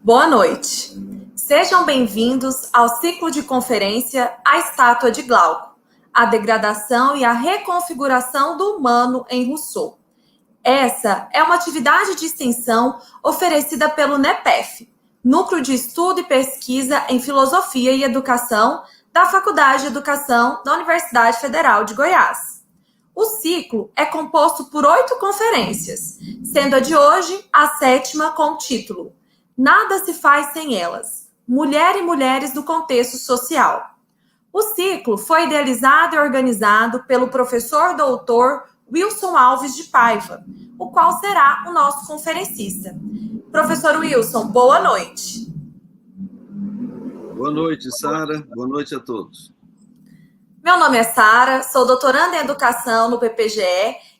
Boa noite. Sejam bem-vindos ao ciclo de conferência A Estátua de Glauco, a degradação e a reconfiguração do humano em Rousseau. Essa é uma atividade de extensão oferecida pelo NEPEF, Núcleo de Estudo e Pesquisa em Filosofia e Educação da Faculdade de Educação da Universidade Federal de Goiás. O ciclo é composto por 8 conferências, sendo a de hoje a 7ª com o título Nada se faz sem elas, mulher e mulheres no contexto social. O ciclo foi idealizado e organizado pelo professor doutor Wilson Alves de Paiva, o qual será o nosso conferencista. Professor Wilson, boa noite. Boa noite, Sara. Boa noite a todos. Meu nome é Sara, sou doutoranda em Educação no PPGE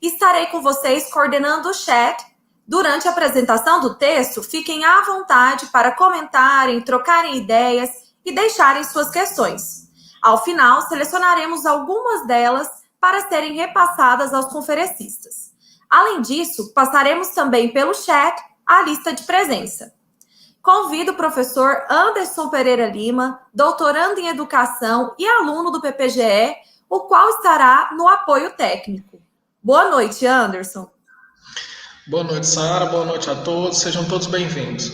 e estarei com vocês coordenando o chat. Durante a apresentação do texto, fiquem à vontade para comentarem, trocarem ideias e deixarem suas questões. Ao final, selecionaremos algumas delas para serem repassadas aos conferencistas. Além disso, passaremos também pelo chat a lista de presença. Convido o professor Anderson Pereira Lima, doutorando em Educação e aluno do PPGE, o qual estará no apoio técnico. Boa noite, Anderson. Boa noite, Sara. Boa noite a todos. Sejam todos bem-vindos.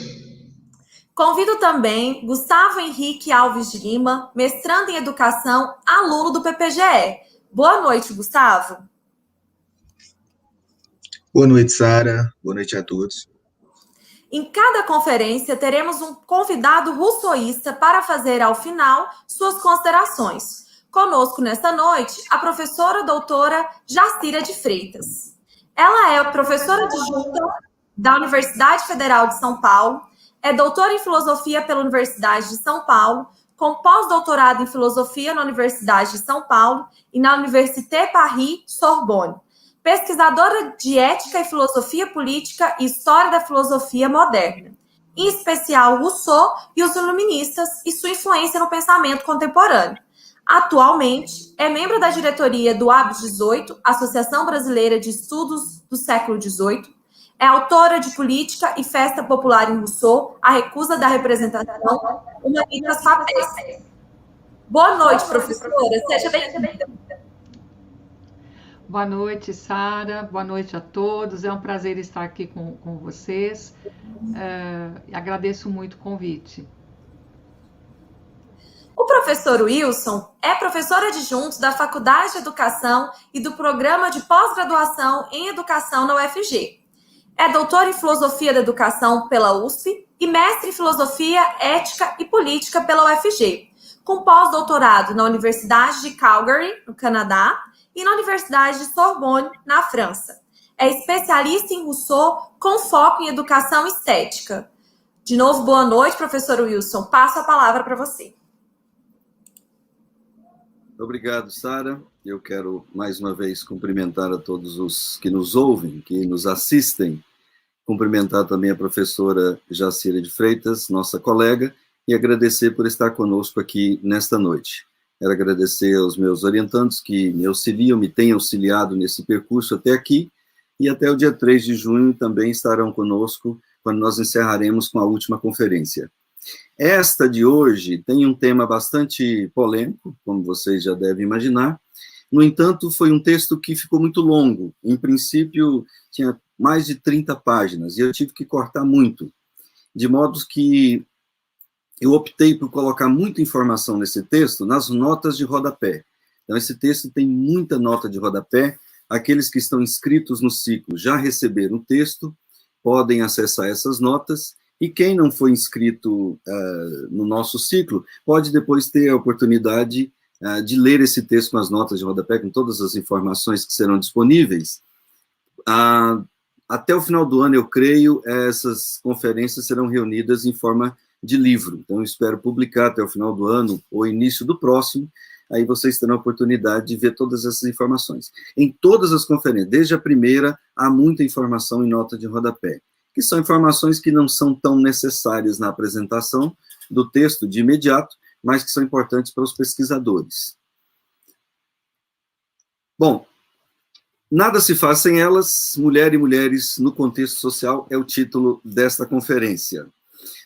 Convido também Gustavo Henrique Alves de Lima, mestrando em Educação, aluno do PPGE. Boa noite, Gustavo. Boa noite, Sara. Boa noite a todos. Em cada conferência, teremos um convidado rousseauista para fazer, ao final, suas considerações. Conosco, nesta noite, a professora doutora Jacira de Freitas. Ela é professora adjunta da Universidade Federal de São Paulo, é doutora em Filosofia pela Universidade de São Paulo, com pós-doutorado em Filosofia na Universidade de São Paulo e na Université Paris-Sorbonne. Pesquisadora de Ética e Filosofia Política e História da Filosofia Moderna, em especial Rousseau e os iluministas e sua influência no pensamento contemporâneo. Atualmente, é membro da diretoria do AB 18, Associação Brasileira de Estudos do Século XVIII, é autora de Política e Festa Popular em Rousseau, A Recusa da Representação, Humanitas Fapes. Boa noite, professora. Seja bem-vinda. Boa noite, Sara. Boa noite a todos. É um prazer estar aqui com vocês. Agradeço muito o convite. O professor Wilson é professor adjunto da Faculdade de Educação e do Programa de Pós-Graduação em Educação na UFG. É doutor em Filosofia da Educação pela USP e mestre em Filosofia, Ética e Política pela UFG, com pós-doutorado na Universidade de Calgary, no Canadá, e na Universidade de Sorbonne, na França. É especialista em Rousseau, com foco em educação estética. De novo, boa noite, professor Wilson. Passo a palavra para você. Obrigado, Sara. Eu quero, mais uma vez, cumprimentar a todos os que nos ouvem, que nos assistem. Cumprimentar também a professora Jacira de Freitas, nossa colega, e agradecer por estar conosco aqui nesta noite. Quero agradecer aos meus orientandos que me auxiliam, me têm auxiliado nesse percurso até aqui, e até o dia 3 de junho também estarão conosco, quando nós encerraremos com a última conferência. Esta de hoje tem um tema bastante polêmico, como vocês já devem imaginar. No entanto, foi um texto que ficou muito longo. Em princípio, tinha mais de 30 páginas, e eu tive que cortar muito, de modo que eu optei por colocar muita informação nesse texto nas notas de rodapé. Então, esse texto tem muita nota de rodapé. Aqueles que estão inscritos no ciclo já receberam o texto, podem acessar essas notas, e quem não foi inscrito no nosso ciclo, pode depois ter a oportunidade de ler esse texto com as notas de rodapé, com todas as informações que serão disponíveis. Até o final do ano, eu creio, essas conferências serão reunidas em forma de livro. Então, eu espero publicar até o final do ano, ou início do próximo, aí vocês terão a oportunidade de ver todas essas informações. Em todas as conferências, desde a primeira, há muita informação em nota de rodapé, que são informações que não são tão necessárias na apresentação do texto de imediato, mas que são importantes para os pesquisadores. Bom, nada se faz sem elas, mulher e mulheres no contexto social é o título desta conferência.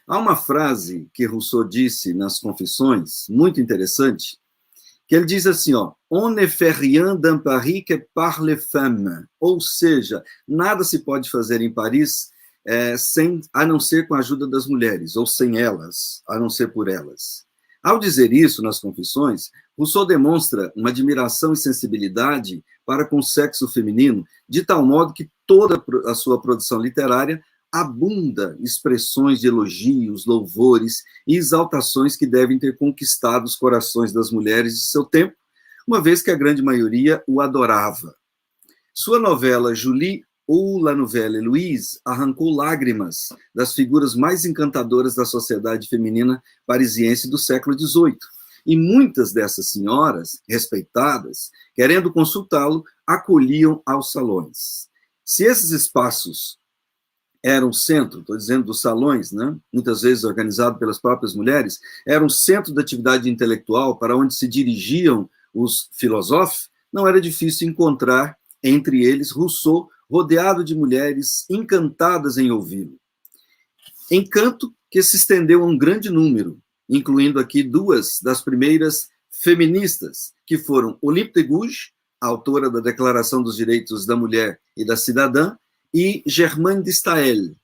Há uma frase que Rousseau disse nas Confissões, muito interessante, que ele diz assim, ó, on ne fait rien dans Paris que par les femmes, ou seja, nada se pode fazer em Paris a não ser com a ajuda das mulheres, ou sem elas, a não ser por elas. Ao dizer isso nas Confissões, Rousseau demonstra uma admiração e sensibilidade para com o sexo feminino, de tal modo que toda a sua produção literária abunda expressões de elogios, louvores e exaltações que devem ter conquistado os corações das mulheres de seu tempo, uma vez que a grande maioria o adorava. Sua novela Julie ou La Nouvelle Héloïse arrancou lágrimas das figuras mais encantadoras da sociedade feminina parisiense do século XVIII, e muitas dessas senhoras, respeitadas, querendo consultá-lo, acolhiam aos salões. Se esses espaços eram centro, estou dizendo dos salões, né? Muitas vezes organizado pelas próprias mulheres, era um centro de atividade intelectual para onde se dirigiam os filósofos, não era difícil encontrar entre eles Rousseau, rodeado de mulheres encantadas em ouvi-lo. Encanto que se estendeu a um grande número, incluindo aqui duas das primeiras feministas, que foram Olympe de Gouges, autora da Declaração dos Direitos da Mulher e da Cidadã, e Germaine de Staël.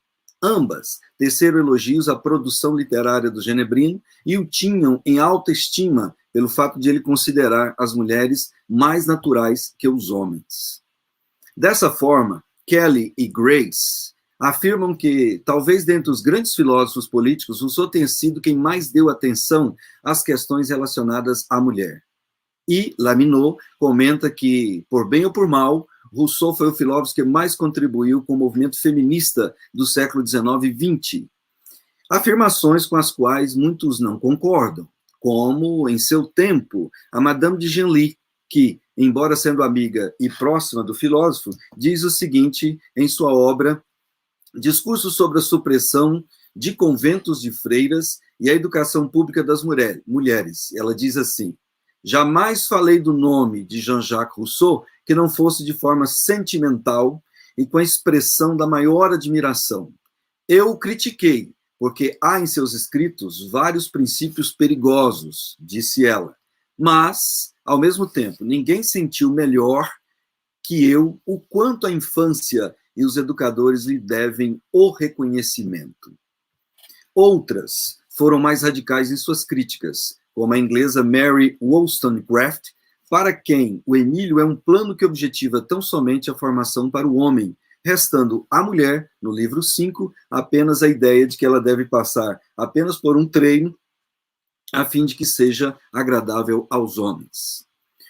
Ambas teceram elogios à produção literária do Genebrino e o tinham em alta estima pelo fato de ele considerar as mulheres mais naturais que os homens. Dessa forma, Kelly e Grace afirmam que, talvez dentre os grandes filósofos políticos, Rousseau tenha sido quem mais deu atenção às questões relacionadas à mulher. E Lamennais comenta que, por bem ou por mal, Rousseau foi o filósofo que mais contribuiu com o movimento feminista do século XIX e XX. Afirmações com as quais muitos não concordam, como, em seu tempo, a Madame de Genlis, que, embora sendo amiga e próxima do filósofo, diz o seguinte em sua obra Discurso sobre a Supressão de Conventos de Freiras e a Educação Pública das Mulheres. Ela diz assim: jamais falei do nome de Jean-Jacques Rousseau que não fosse de forma sentimental e com a expressão da maior admiração. Eu o critiquei, porque há em seus escritos vários princípios perigosos, disse ela, mas, ao mesmo tempo, ninguém sentiu melhor que eu o quanto a infância e os educadores lhe devem o reconhecimento. Outras foram mais radicais em suas críticas, como a inglesa Mary Wollstonecraft, para quem o Emílio é um plano que objetiva tão somente a formação para o homem, restando à mulher, no livro 5, apenas a ideia de que ela deve passar apenas por um treino, a fim de que seja agradável aos homens.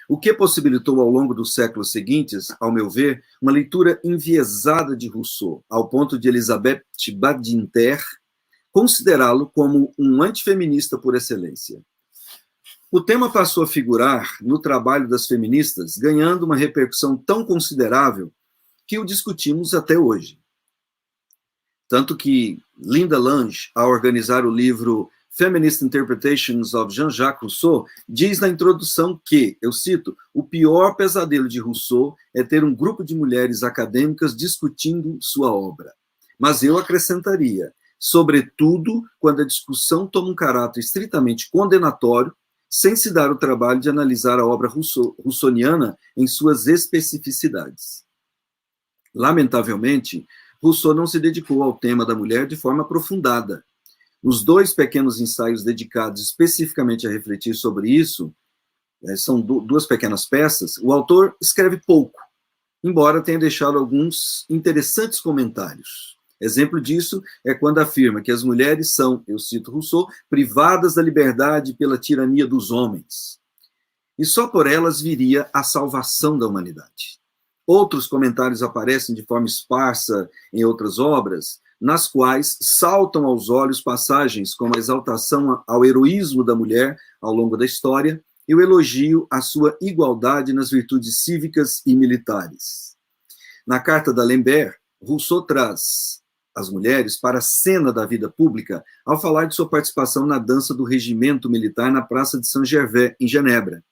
O que possibilitou ao longo dos séculos seguintes, ao meu ver, uma leitura enviesada de Rousseau, ao ponto de Elisabeth Badinter considerá-lo como um antifeminista por excelência. O tema passou a figurar no trabalho das feministas, ganhando uma repercussão tão considerável que o discutimos até hoje. Tanto que Linda Lange, ao organizar o livro Feminist Interpretations of Jean-Jacques Rousseau, diz na introdução que, eu cito, o pior pesadelo de Rousseau é ter um grupo de mulheres acadêmicas discutindo sua obra. Mas eu acrescentaria, sobretudo quando a discussão toma um caráter estritamente condenatório, sem se dar o trabalho de analisar a obra russoniana em suas especificidades. Lamentavelmente, Rousseau não se dedicou ao tema da mulher de forma aprofundada. Nos 2 pequenos ensaios dedicados especificamente a refletir sobre isso, são 2 pequenas peças, o autor escreve pouco, embora tenha deixado alguns interessantes comentários. Exemplo disso é quando afirma que as mulheres são, eu cito Rousseau, privadas da liberdade pela tirania dos homens. E só por elas viria a salvação da humanidade. Outros comentários aparecem de forma esparsa em outras obras, nas quais saltam aos olhos passagens como a exaltação ao heroísmo da mulher ao longo da história e o elogio à sua igualdade nas virtudes cívicas e militares. Na carta d'Alembert, Rousseau traz as mulheres para a cena da vida pública ao falar de sua participação na dança do regimento militar na Praça de Saint-Gervais, em Genebra.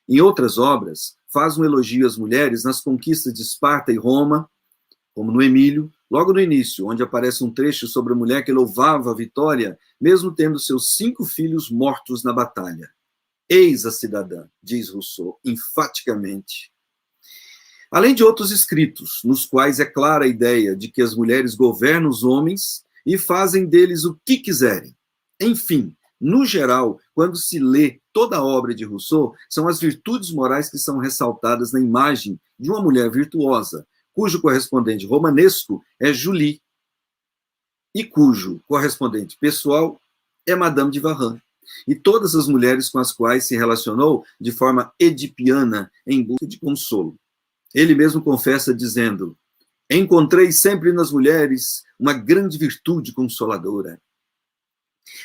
Em outras obras, faz um elogio às mulheres nas conquistas de Esparta e Roma, como no Emílio, logo no início, onde aparece um trecho sobre a mulher que louvava a vitória, mesmo tendo seus 5 filhos mortos na batalha. Eis a cidadã, diz Rousseau, enfaticamente. Além de outros escritos, nos quais é clara a ideia de que as mulheres governam os homens e fazem deles o que quiserem. Enfim, no geral, quando se lê toda a obra de Rousseau, são as virtudes morais que são ressaltadas na imagem de uma mulher virtuosa, cujo correspondente romanesco é Julie, e cujo correspondente pessoal é Madame de Warren, e todas as mulheres com as quais se relacionou de forma edipiana em busca de consolo. Ele mesmo confessa dizendo: encontrei sempre nas mulheres uma grande virtude consoladora.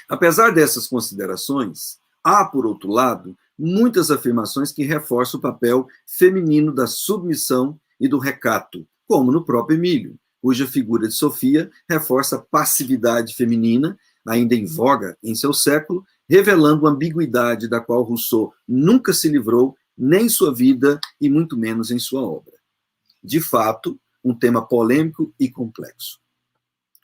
Apesar dessas considerações, há, por outro lado, muitas afirmações que reforçam o papel feminino da submissão e do recato, como no próprio Emílio, cuja figura de Sofia reforça a passividade feminina, ainda em voga em seu século, revelando a ambiguidade da qual Rousseau nunca se livrou, nem em sua vida e muito menos em sua obra. De fato, um tema polêmico e complexo.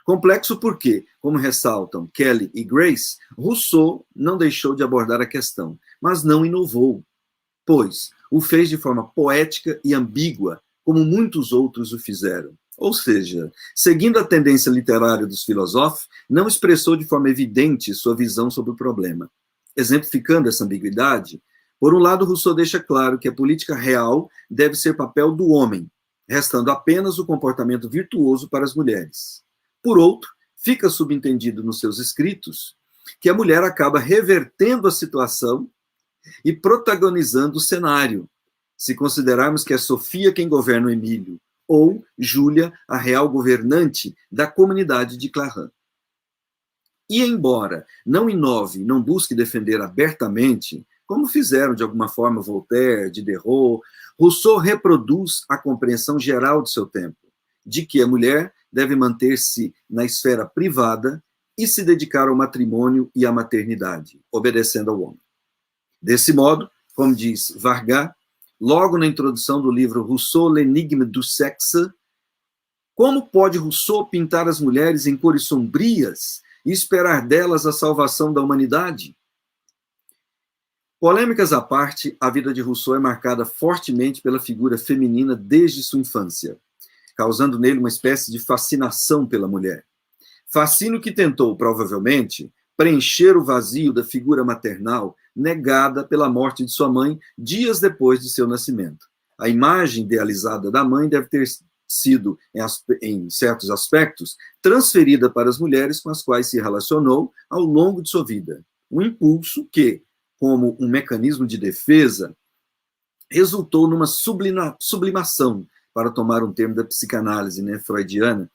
Complexo porque, como ressaltam Kelly e Grace, Rousseau não deixou de abordar a questão, mas não inovou, pois o fez de forma poética e ambígua, como muitos outros o fizeram. Ou seja, seguindo a tendência literária dos filósofos, não expressou de forma evidente sua visão sobre o problema. Exemplificando essa ambiguidade, por um lado, Rousseau deixa claro que a política real deve ser papel do homem, restando apenas o comportamento virtuoso para as mulheres. Por outro, fica subentendido nos seus escritos que a mulher acaba revertendo a situação e protagonizando o cenário, se considerarmos que é Sofia quem governa o Emílio, ou Júlia, a real governante da comunidade de Clarins. E embora não inove, não busque defender abertamente, como fizeram de alguma forma Voltaire, Diderot, Rousseau reproduz a compreensão geral de seu tempo, de que a mulher deve manter-se na esfera privada e se dedicar ao matrimônio e à maternidade, obedecendo ao homem. Desse modo, como diz Vargas, logo na introdução do livro Rousseau, L'énigme du sexe, como pode Rousseau pintar as mulheres em cores sombrias e esperar delas a salvação da humanidade? Polêmicas à parte, a vida de Rousseau é marcada fortemente pela figura feminina desde sua infância, causando nele uma espécie de fascinação pela mulher. Fascínio que tentou, provavelmente, preencher o vazio da figura maternal negada pela morte de sua mãe dias depois de seu nascimento. A imagem idealizada da mãe deve ter sido, em certos aspectos, transferida para as mulheres com as quais se relacionou ao longo de sua vida. Um impulso que, como um mecanismo de defesa, resultou numa sublimação, para tomar um termo da psicanálise, freudiana,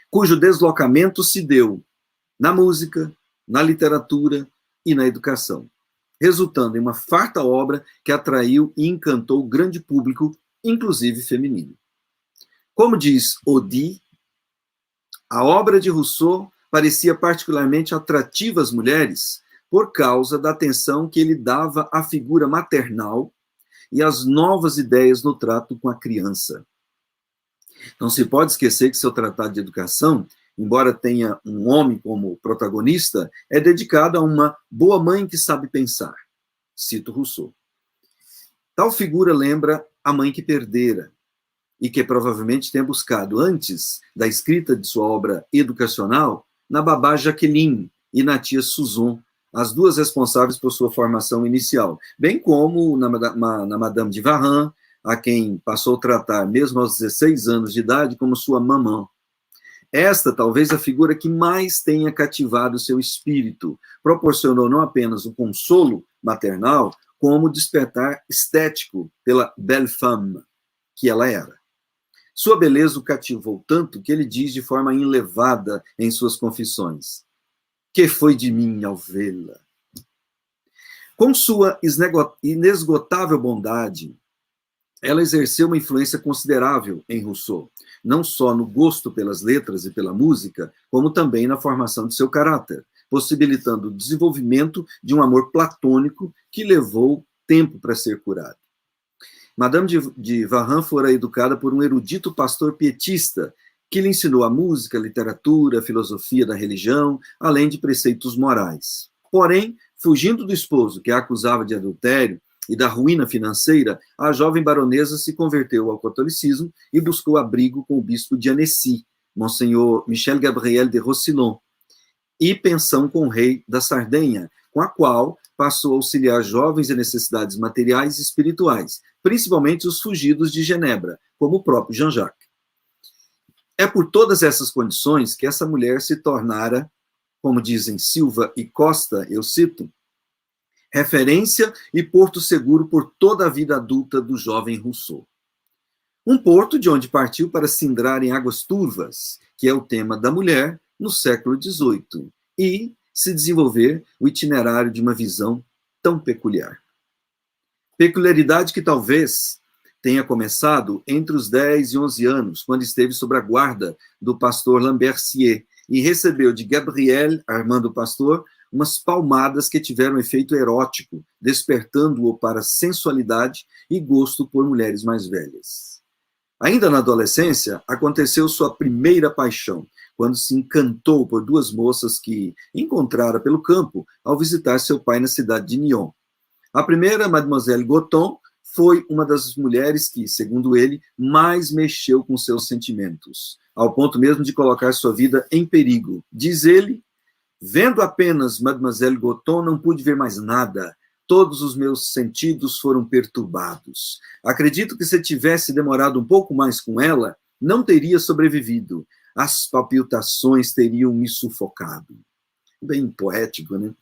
cujo deslocamento se deu na música, na literatura e na educação, resultando em uma farta obra que atraiu e encantou o grande público, inclusive feminino. Como diz Odi, a obra de Rousseau parecia particularmente atrativa às mulheres por causa da atenção que ele dava à figura maternal e às novas ideias no trato com a criança. Não se pode esquecer que seu tratado de educação, embora tenha um homem como protagonista, é dedicado a uma boa mãe que sabe pensar. Cito Rousseau. Tal figura lembra a mãe que perdera, e que provavelmente tenha buscado, antes da escrita de sua obra educacional, na babá Jacqueline e na tia Suzon, as duas responsáveis por sua formação inicial, bem como na Madame de Warren, a quem passou a tratar, mesmo aos 16 anos de idade, como sua mamã. Esta, talvez, a figura que mais tenha cativado seu espírito, proporcionou não apenas o consolo maternal, como o despertar estético pela belle femme que ela era. Sua beleza o cativou tanto que ele diz de forma enlevada em suas confissões: que foi de mim ao vê-la? Com sua inesgotável bondade, ela exerceu uma influência considerável em Rousseau, não só no gosto pelas letras e pela música, como também na formação de seu caráter, possibilitando o desenvolvimento de um amor platônico que levou tempo para ser curado. Madame de Warren fora educada por um erudito pastor pietista que lhe ensinou a música, a literatura, a filosofia da religião, além de preceitos morais. Porém, fugindo do esposo que a acusava de adultério e da ruína financeira, a jovem baronesa se converteu ao catolicismo e buscou abrigo com o bispo de Annecy, Monsenhor Michel Gabriel de Roussillon, e pensão com o rei da Sardenha, com a qual passou a auxiliar jovens em necessidades materiais e espirituais, principalmente os fugidos de Genebra, como o próprio Jean-Jacques. É por todas essas condições que essa mulher se tornara, como dizem Silva e Costa, eu cito, referência e porto seguro por toda a vida adulta do jovem Rousseau. Um porto de onde partiu para cindrar em águas turvas, que é o tema da mulher no século XVIII, e se desenvolver o itinerário de uma visão tão peculiar. Peculiaridade que talvez tenha começado entre os 10 e 11 anos, quando esteve sob a guarda do pastor Lambertier e recebeu de Gabriel, a irmã do pastor, umas palmadas que tiveram efeito erótico, despertando-o para sensualidade e gosto por mulheres mais velhas. Ainda na adolescência, aconteceu sua primeira paixão, quando se encantou por duas moças que encontrara pelo campo ao visitar seu pai na cidade de Nyon. A primeira, Mademoiselle Goton, foi uma das mulheres que, segundo ele, mais mexeu com seus sentimentos, ao ponto mesmo de colocar sua vida em perigo. Diz ele: vendo apenas Mademoiselle Goton, não pude ver mais nada. Todos os meus sentidos foram perturbados. Acredito que se tivesse demorado um pouco mais com ela, não teria sobrevivido. As palpitações teriam me sufocado. Bem poético, né?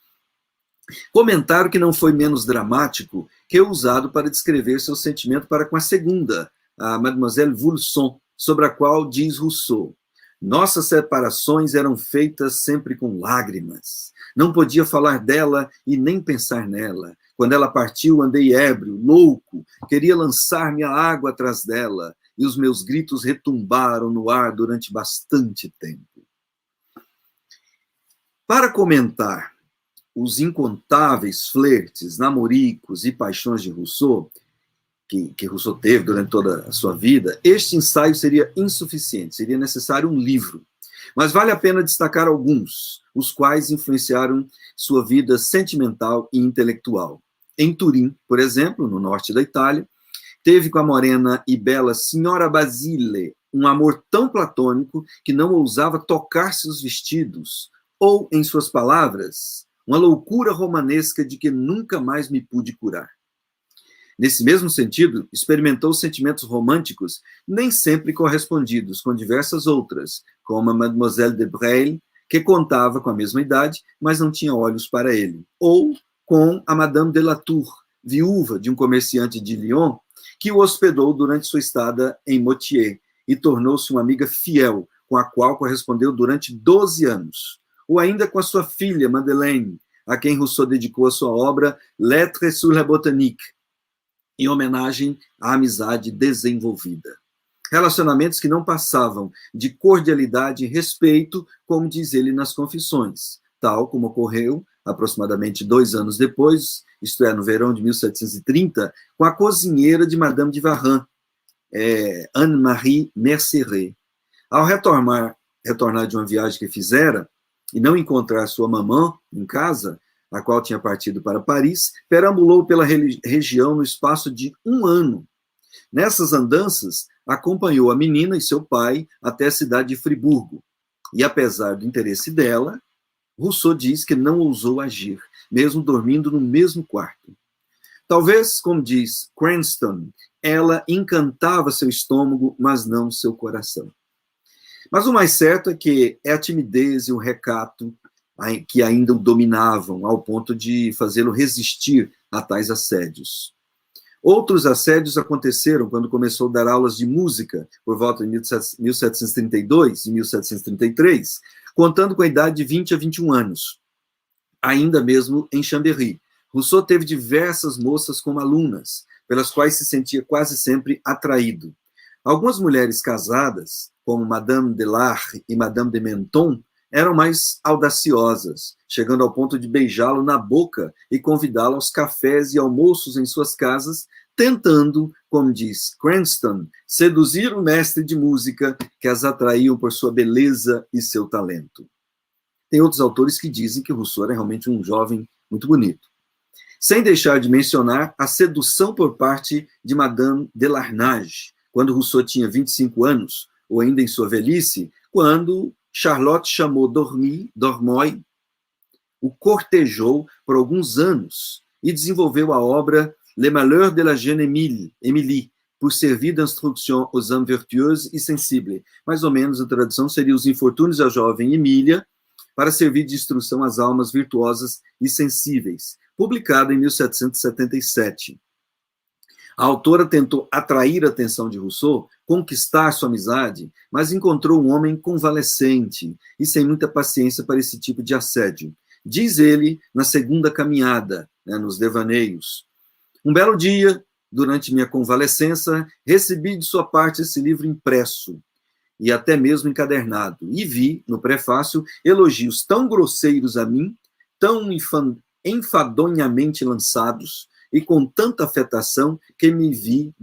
Comentário que não foi menos dramático que o usado para descrever seu sentimento para com a segunda, a Mademoiselle Vulson, sobre a qual diz Rousseau: nossas separações eram feitas sempre com lágrimas. Não podia falar dela e nem pensar nela. Quando ela partiu, andei ébrio, louco, queria lançar-me à água atrás dela, e os meus gritos retumbaram no ar durante bastante tempo. Para comentar os incontáveis flertes, namoricos e paixões de Rousseau, que Rousseau teve durante toda a sua vida, este ensaio seria insuficiente, seria necessário um livro. Mas vale a pena destacar alguns, os quais influenciaram sua vida sentimental e intelectual. Em Turim, por exemplo, no norte da Itália, teve com a morena e bela Signora Basile um amor tão platônico que não ousava tocar seus vestidos, ou, em suas palavras, uma loucura romanesca de que nunca mais me pude curar. Nesse mesmo sentido, experimentou sentimentos românticos nem sempre correspondidos com diversas outras, como a Mademoiselle de Breil, que contava com a mesma idade, mas não tinha olhos para ele, ou com a Madame de Latour, viúva de um comerciante de Lyon, que o hospedou durante sua estada em Motier e tornou-se uma amiga fiel, com a qual correspondeu durante 12 anos, ou ainda com a sua filha, Madeleine, a quem Rousseau dedicou a sua obra Lettres sur la botanique, em homenagem à amizade desenvolvida. Relacionamentos que não passavam de cordialidade e respeito, como diz ele nas Confissões, tal como ocorreu aproximadamente 2 anos depois, isto é, no verão de 1730, com a cozinheira de Madame de Warren, Anne-Marie Merceret. Ao retornar de uma viagem que fizera, e não encontrar sua mamã em casa, a qual tinha partido para Paris, perambulou pela região no espaço de 1 ano. Nessas andanças, acompanhou a menina e seu pai até a cidade de Friburgo. E apesar do interesse dela, Rousseau diz que não ousou agir, mesmo dormindo no mesmo quarto. Talvez, como diz Cranston, ela encantava seu estômago, mas não seu coração. Mas o mais certo é que é a timidez e o recato que ainda o dominavam, ao ponto de fazê-lo resistir a tais assédios. Outros assédios aconteceram quando começou a dar aulas de música, por volta de 1732 e 1733, contando com a idade de 20 a 21 anos, ainda mesmo em Chambéry. Rousseau teve diversas moças como alunas, pelas quais se sentia quase sempre atraído. Algumas mulheres casadas, como Madame de Larre e Madame de Menton, eram mais audaciosas, chegando ao ponto de beijá-lo na boca e convidá-lo aos cafés e almoços em suas casas, tentando, como diz Cranston, seduzir o mestre de música que as atraíam por sua beleza e seu talento. Tem outros autores que dizem que Rousseau era realmente um jovem muito bonito. Sem deixar de mencionar a sedução por parte de Madame de Larnage, quando Rousseau tinha 25 anos, ou ainda em sua velhice, quando Charlotte chamou Dormoy, o cortejou por alguns anos e desenvolveu a obra Les Malheurs de la Jeune Émilie, por servir d'instruction aux âmes vertueuses e sensibles. Mais ou menos a tradução seria Os Infortúnios da Jovem Emília, para servir de instrução às almas virtuosas e sensíveis, publicada em 1777. A autora tentou atrair a atenção de Rousseau, conquistar sua amizade, mas encontrou um homem convalescente e sem muita paciência para esse tipo de assédio. Diz ele na segunda caminhada, nos devaneios: um belo dia, durante minha convalescença, recebi de sua parte esse livro impresso e até mesmo encadernado, e vi, no prefácio, elogios tão grosseiros a mim, tão enfadonhamente lançados, e com tanta afetação, que me vi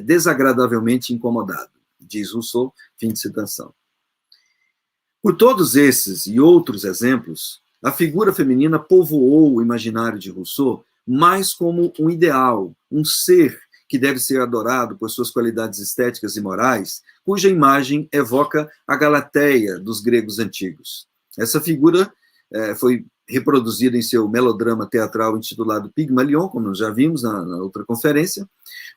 desagradavelmente incomodado. Diz Rousseau, fim de citação. Por todos esses e outros exemplos, a figura feminina povoou o imaginário de Rousseau mais como um ideal, um ser que deve ser adorado por suas qualidades estéticas e morais, cuja imagem evoca a Galateia dos gregos antigos. Essa figura foi reproduzida em seu melodrama teatral intitulado Pygmalion, como nós já vimos na outra conferência,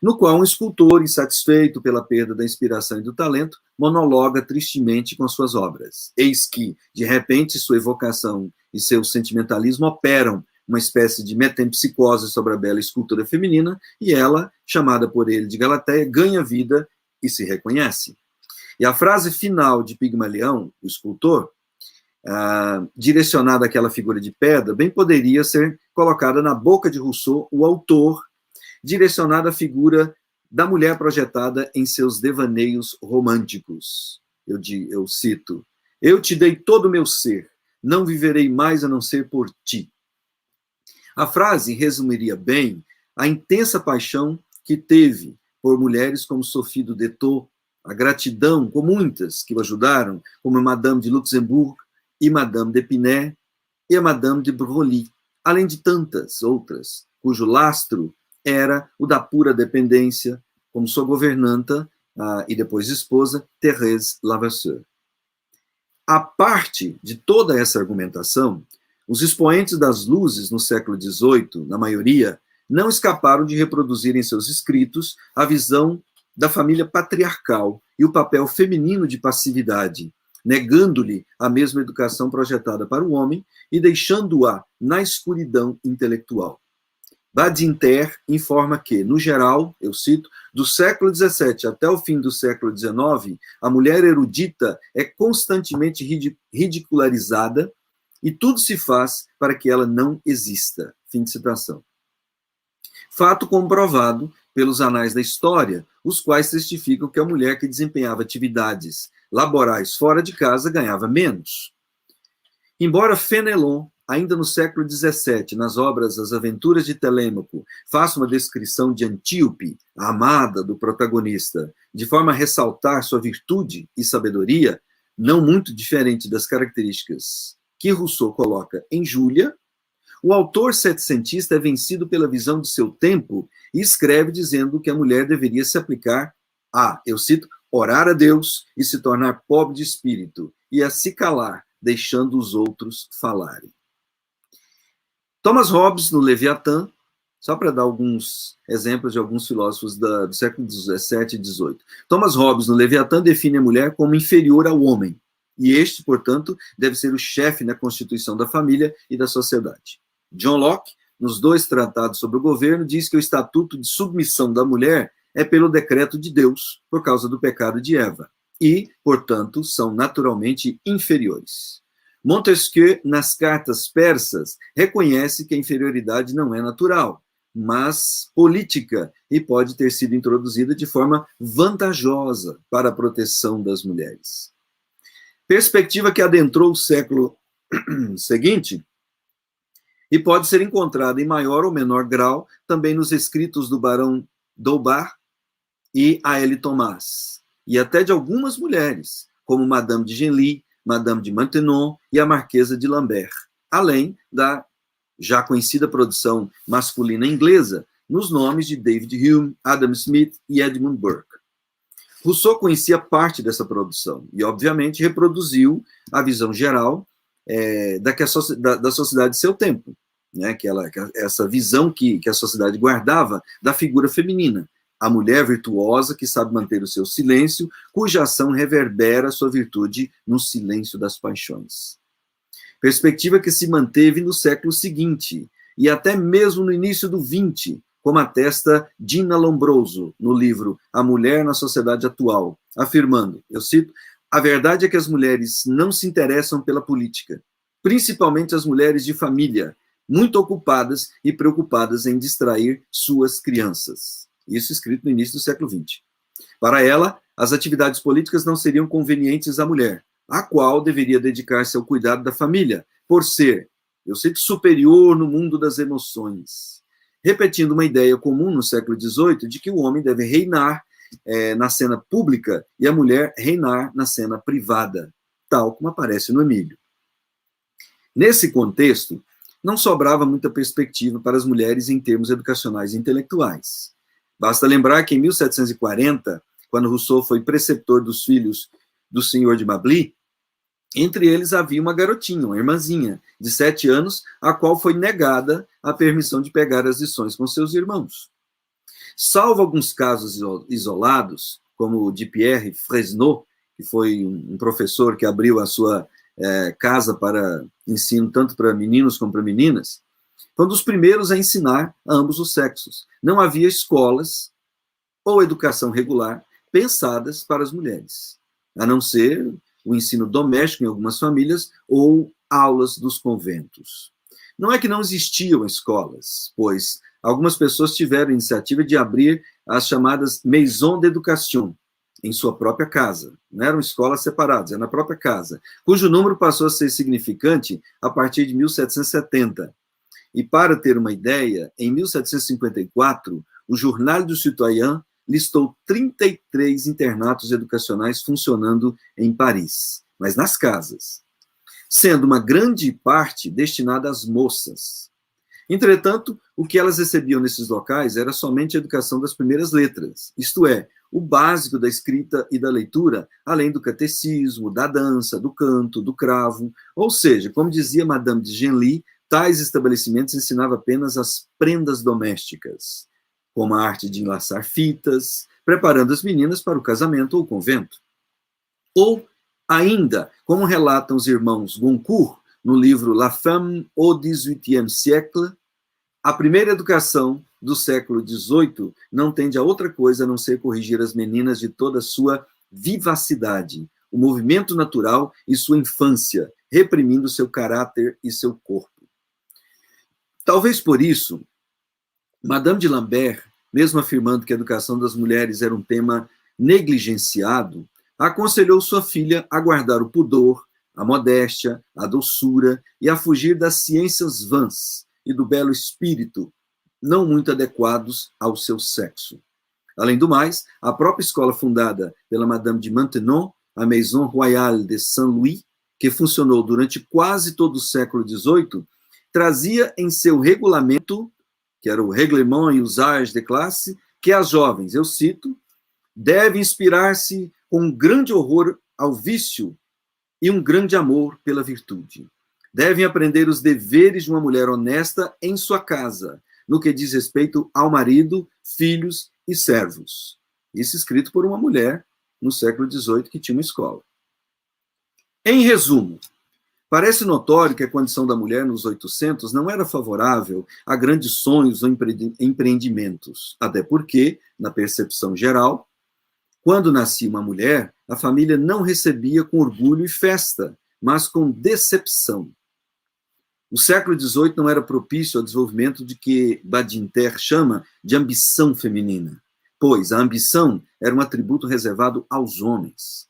no qual um escultor, insatisfeito pela perda da inspiração e do talento, monologa tristemente com suas obras. Eis que, de repente, sua evocação e seu sentimentalismo operam uma espécie de metempsicose sobre a bela escultura feminina, e ela, chamada por ele de Galateia, ganha vida e se reconhece. E a frase final de Pygmalion, o escultor, direcionada àquela figura de pedra, bem poderia ser colocada na boca de Rousseau, o autor, direcionada à figura da mulher projetada em seus devaneios românticos. Eu cito: eu te dei todo o meu ser, não viverei mais a não ser por ti. A frase resumiria bem a intensa paixão que teve por mulheres como Sophie du Détour, a gratidão com muitas que o ajudaram, como Madame de Luxembourg e Madame d'Épinay e a Madame de Broglie, além de tantas outras, cujo lastro era o da pura dependência, como sua governanta e depois esposa, Thérèse Lavasseur. A parte de toda essa argumentação, os expoentes das luzes no século XVIII, na maioria, não escaparam de reproduzir em seus escritos a visão da família patriarcal e o papel feminino de passividade, negando-lhe a mesma educação projetada para o homem e deixando-a na escuridão intelectual. Badinter informa que, no geral, eu cito, do século XVII até o fim do século XIX, a mulher erudita é constantemente ridicularizada e tudo se faz para que ela não exista. Fim de citação. Fato comprovado pelos anais da história, os quais testificam que a mulher que desempenhava atividades laborais fora de casa ganhava menos. Embora Fénelon, ainda no século XVII, nas obras As Aventuras de Telêmaco, faça uma descrição de Antíope, a amada do protagonista, de forma a ressaltar sua virtude e sabedoria, não muito diferente das características que Rousseau coloca em Júlia, o autor setecentista é vencido pela visão de seu tempo e escreve dizendo que a mulher deveria se aplicar a, eu cito, orar a Deus e se tornar pobre de espírito, e a se calar, deixando os outros falarem. Thomas Hobbes, no Leviatã, só para dar alguns exemplos de alguns filósofos do século XVII e XVIII. Thomas Hobbes, no Leviatã, define a mulher como inferior ao homem, e este, portanto, deve ser o chefe na constituição da família e da sociedade. John Locke, nos 2 tratados sobre o governo, diz que o estatuto de submissão da mulher é pelo decreto de Deus, por causa do pecado de Eva, e, portanto, são naturalmente inferiores. Montesquieu, nas cartas persas, reconhece que a inferioridade não é natural, mas política, e pode ter sido introduzida de forma vantajosa para a proteção das mulheres. Perspectiva que adentrou o século seguinte, e pode ser encontrada em maior ou menor grau também nos escritos do barão d'Holbach e A.L. Thomas, e até de algumas mulheres, como Madame de Genlis, Madame de Maintenon e a Marquesa de Lambert, além da já conhecida produção masculina inglesa, nos nomes de David Hume, Adam Smith e Edmund Burke. Rousseau conhecia parte dessa produção e, obviamente, reproduziu a visão geral da sociedade de seu tempo, né? Essa visão que a sociedade guardava da figura feminina, a mulher virtuosa que sabe manter o seu silêncio, cuja ação reverbera sua virtude no silêncio das paixões. Perspectiva que se manteve no século seguinte e até mesmo no início do XX, como atesta Gina Lombroso no livro A Mulher na Sociedade Atual, afirmando, eu cito, a verdade é que as mulheres não se interessam pela política, principalmente as mulheres de família, muito ocupadas e preocupadas em distrair suas crianças. Isso escrito no início do século XX. Para ela, as atividades políticas não seriam convenientes à mulher, a qual deveria dedicar-se ao cuidado da família, por ser, eu cito, superior no mundo das emoções. Repetindo uma ideia comum no século XVIII de que o homem deve reinar na cena pública e a mulher reinar na cena privada, tal como aparece no Emílio. Nesse contexto, não sobrava muita perspectiva para as mulheres em termos educacionais e intelectuais. Basta lembrar que em 1740, quando Rousseau foi preceptor dos filhos do senhor de Mably, entre eles havia uma garotinha, uma irmãzinha, de 7 anos, a qual foi negada a permissão de pegar as lições com seus irmãos. Salvo alguns casos isolados, como o de Pierre Fresneau, que foi um professor que abriu a sua casa para ensino tanto para meninos como para meninas, foi um dos primeiros a ensinar a ambos os sexos. Não havia escolas ou educação regular pensadas para as mulheres, a não ser o ensino doméstico em algumas famílias ou aulas dos conventos. Não é que não existiam escolas, pois algumas pessoas tiveram a iniciativa de abrir as chamadas maisons d'éducation em sua própria casa. Não eram escolas separadas, era na própria casa, cujo número passou a ser significante a partir de 1770. E para ter uma ideia, em 1754, o Journal du Citoyen listou 33 internatos educacionais funcionando em Paris, mas nas casas, sendo uma grande parte destinada às moças. Entretanto, o que elas recebiam nesses locais era somente a educação das primeiras letras, isto é, o básico da escrita e da leitura, além do catecismo, da dança, do canto, do cravo, ou seja, como dizia Madame de Genlis, tais estabelecimentos ensinavam apenas as prendas domésticas, como a arte de enlaçar fitas, preparando as meninas para o casamento ou o convento. Ou, ainda, como relatam os irmãos Goncourt, no livro La Femme au XVIIIe siècle, a primeira educação do século XVIII não tende a outra coisa a não ser corrigir as meninas de toda a sua vivacidade, o movimento natural e sua infância, reprimindo seu caráter e seu corpo. Talvez por isso, Madame de Lambert, mesmo afirmando que a educação das mulheres era um tema negligenciado, aconselhou sua filha a guardar o pudor, a modéstia, a doçura e a fugir das ciências vãs e do belo espírito, não muito adequados ao seu sexo. Além do mais, a própria escola fundada pela Madame de Maintenon, a Maison Royale de Saint-Louis, que funcionou durante quase todo o século XVIII, trazia em seu regulamento, que era o Règlement et Usage de Classe, que as jovens, eu cito, devem inspirar-se com um grande horror ao vício e um grande amor pela virtude. Devem aprender os deveres de uma mulher honesta em sua casa, no que diz respeito ao marido, filhos e servos. Isso escrito por uma mulher no século XVIII que tinha uma escola. Em resumo, parece notório que a condição da mulher nos 800 não era favorável a grandes sonhos ou empreendimentos, até porque, na percepção geral, quando nascia uma mulher, a família não recebia com orgulho e festa, mas com decepção. O século XVIII não era propício ao desenvolvimento de que Badinter chama de ambição feminina, pois a ambição era um atributo reservado aos homens.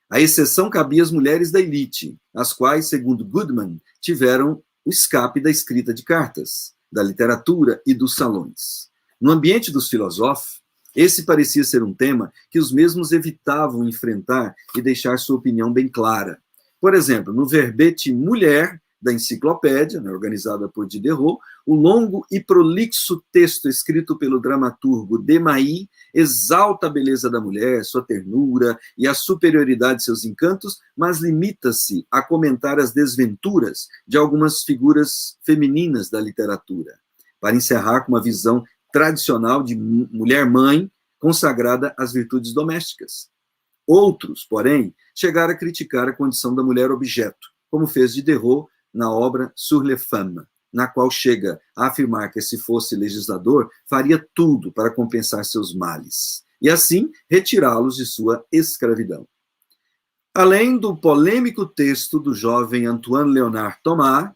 A exceção cabia às mulheres da elite, as quais, segundo Goodman, tiveram o escape da escrita de cartas, da literatura e dos salões. No ambiente dos filósofos, esse parecia ser um tema que os mesmos evitavam enfrentar e deixar sua opinião bem clara. Por exemplo, no verbete Mulher, da enciclopédia, né, organizada por Diderot, o longo e prolixo texto escrito pelo dramaturgo Desmahis exalta a beleza da mulher, sua ternura e a superioridade de seus encantos, mas limita-se a comentar as desventuras de algumas figuras femininas da literatura, para encerrar com uma visão tradicional de mulher-mãe consagrada às virtudes domésticas. Outros, porém, chegaram a criticar a condição da mulher-objeto, como fez Diderot na obra Sur les femmes, na qual chega a afirmar que, se fosse legislador, faria tudo para compensar seus males, e assim retirá-los de sua escravidão. Além do polêmico texto do jovem Antoine Léonard Thomas,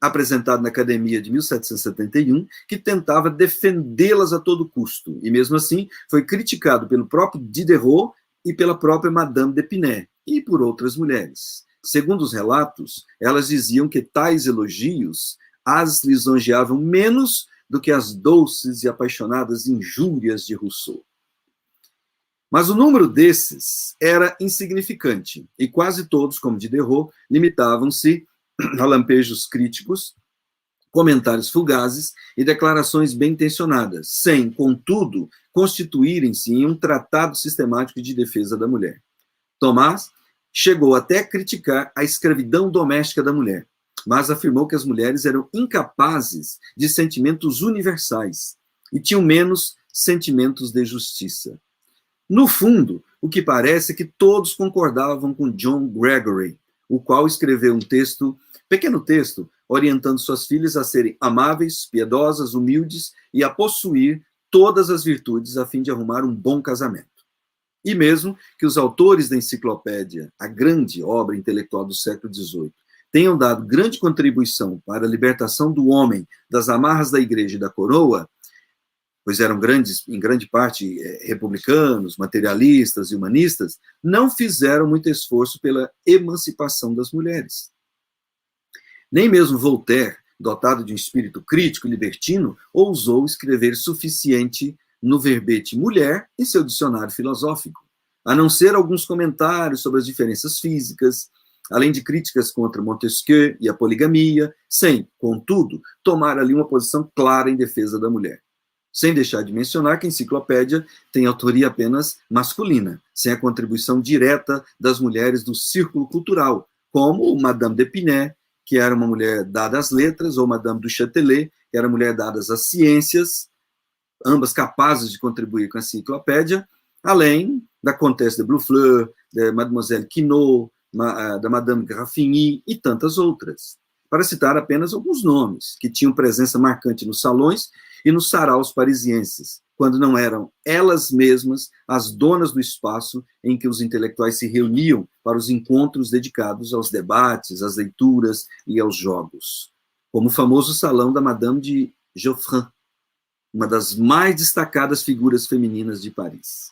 apresentado na Academia de 1771, que tentava defendê-las a todo custo, e mesmo assim foi criticado pelo próprio Diderot e pela própria Madame d'Épinay, e por outras mulheres. Segundo os relatos, elas diziam que tais elogios as lisonjeavam menos do que as doces e apaixonadas injúrias de Rousseau. Mas o número desses era insignificante, e quase todos, como Diderot, limitavam-se a lampejos críticos, comentários fugazes e declarações bem-intencionadas, sem, contudo, constituírem-se em um tratado sistemático de defesa da mulher. Tomás chegou até a criticar a escravidão doméstica da mulher, mas afirmou que as mulheres eram incapazes de sentimentos universais e tinham menos sentimentos de justiça. No fundo, o que parece é que todos concordavam com John Gregory, o qual escreveu um pequeno texto, orientando suas filhas a serem amáveis, piedosas, humildes e a possuir todas as virtudes a fim de arrumar um bom casamento. E mesmo que os autores da enciclopédia, a grande obra intelectual do século XVIII, tenham dado grande contribuição para a libertação do homem das amarras da igreja e da coroa, pois eram em grande parte republicanos, materialistas e humanistas, não fizeram muito esforço pela emancipação das mulheres. Nem mesmo Voltaire, dotado de um espírito crítico e libertino, ousou escrever suficiente no verbete mulher em seu dicionário filosófico, a não ser alguns comentários sobre as diferenças físicas, além de críticas contra Montesquieu e a poligamia, sem, contudo, tomar ali uma posição clara em defesa da mulher. Sem deixar de mencionar que a enciclopédia tem autoria apenas masculina, sem a contribuição direta das mulheres do círculo cultural, como Madame d'Épinay, que era uma mulher dada às letras, ou Madame du Châtelet, que era mulher dada às ciências, ambas capazes de contribuir com a enciclopédia, além da Comtesse de Boufflers, da Mademoiselle Quinault, da Madame Graffigny e tantas outras, para citar apenas alguns nomes, que tinham presença marcante nos salões e nos saraus parisienses, quando não eram elas mesmas as donas do espaço em que os intelectuais se reuniam para os encontros dedicados aos debates, às leituras e aos jogos, como o famoso salão da Madame de Geoffrin, uma das mais destacadas figuras femininas de Paris.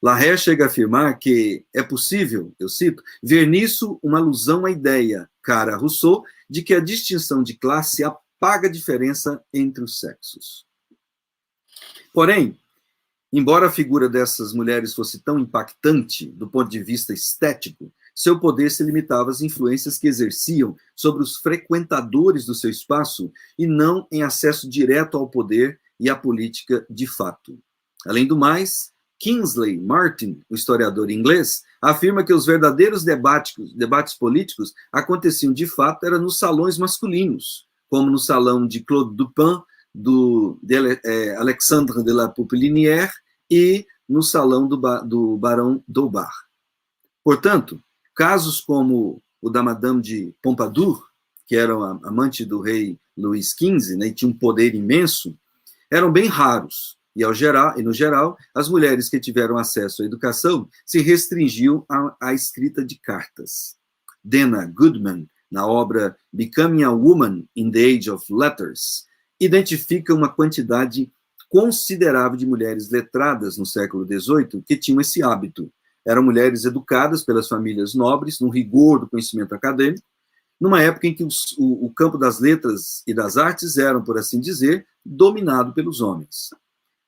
Larrey chega a afirmar que é possível, eu cito, ver nisso uma alusão à ideia, cara a Rousseau, de que a distinção de classe apaga a diferença entre os sexos. Porém, embora a figura dessas mulheres fosse tão impactante do ponto de vista estético, seu poder se limitava às influências que exerciam sobre os frequentadores do seu espaço e não em acesso direto ao poder e à política de fato. Além do mais, Kingsley Martin, o historiador inglês, afirma que os verdadeiros debates políticos aconteciam de fato era nos salões masculinos, como no salão de Claude Dupin, de Alexandre de la Popelinière e no salão do Barão d'Aubar. Portanto, casos como o da Madame de Pompadour, que era a amante do rei Luís XV, né, e tinha um poder imenso, eram bem raros. E, no geral, as mulheres que tiveram acesso à educação se restringiam à escrita de cartas. Dana Goodman, na obra Becoming a Woman in the Age of Letters, identifica uma quantidade considerável de mulheres letradas no século XVIII que tinham esse hábito. Eram mulheres educadas pelas famílias nobres, no rigor do conhecimento acadêmico, numa época em que o campo das letras e das artes eram, por assim dizer, dominado pelos homens.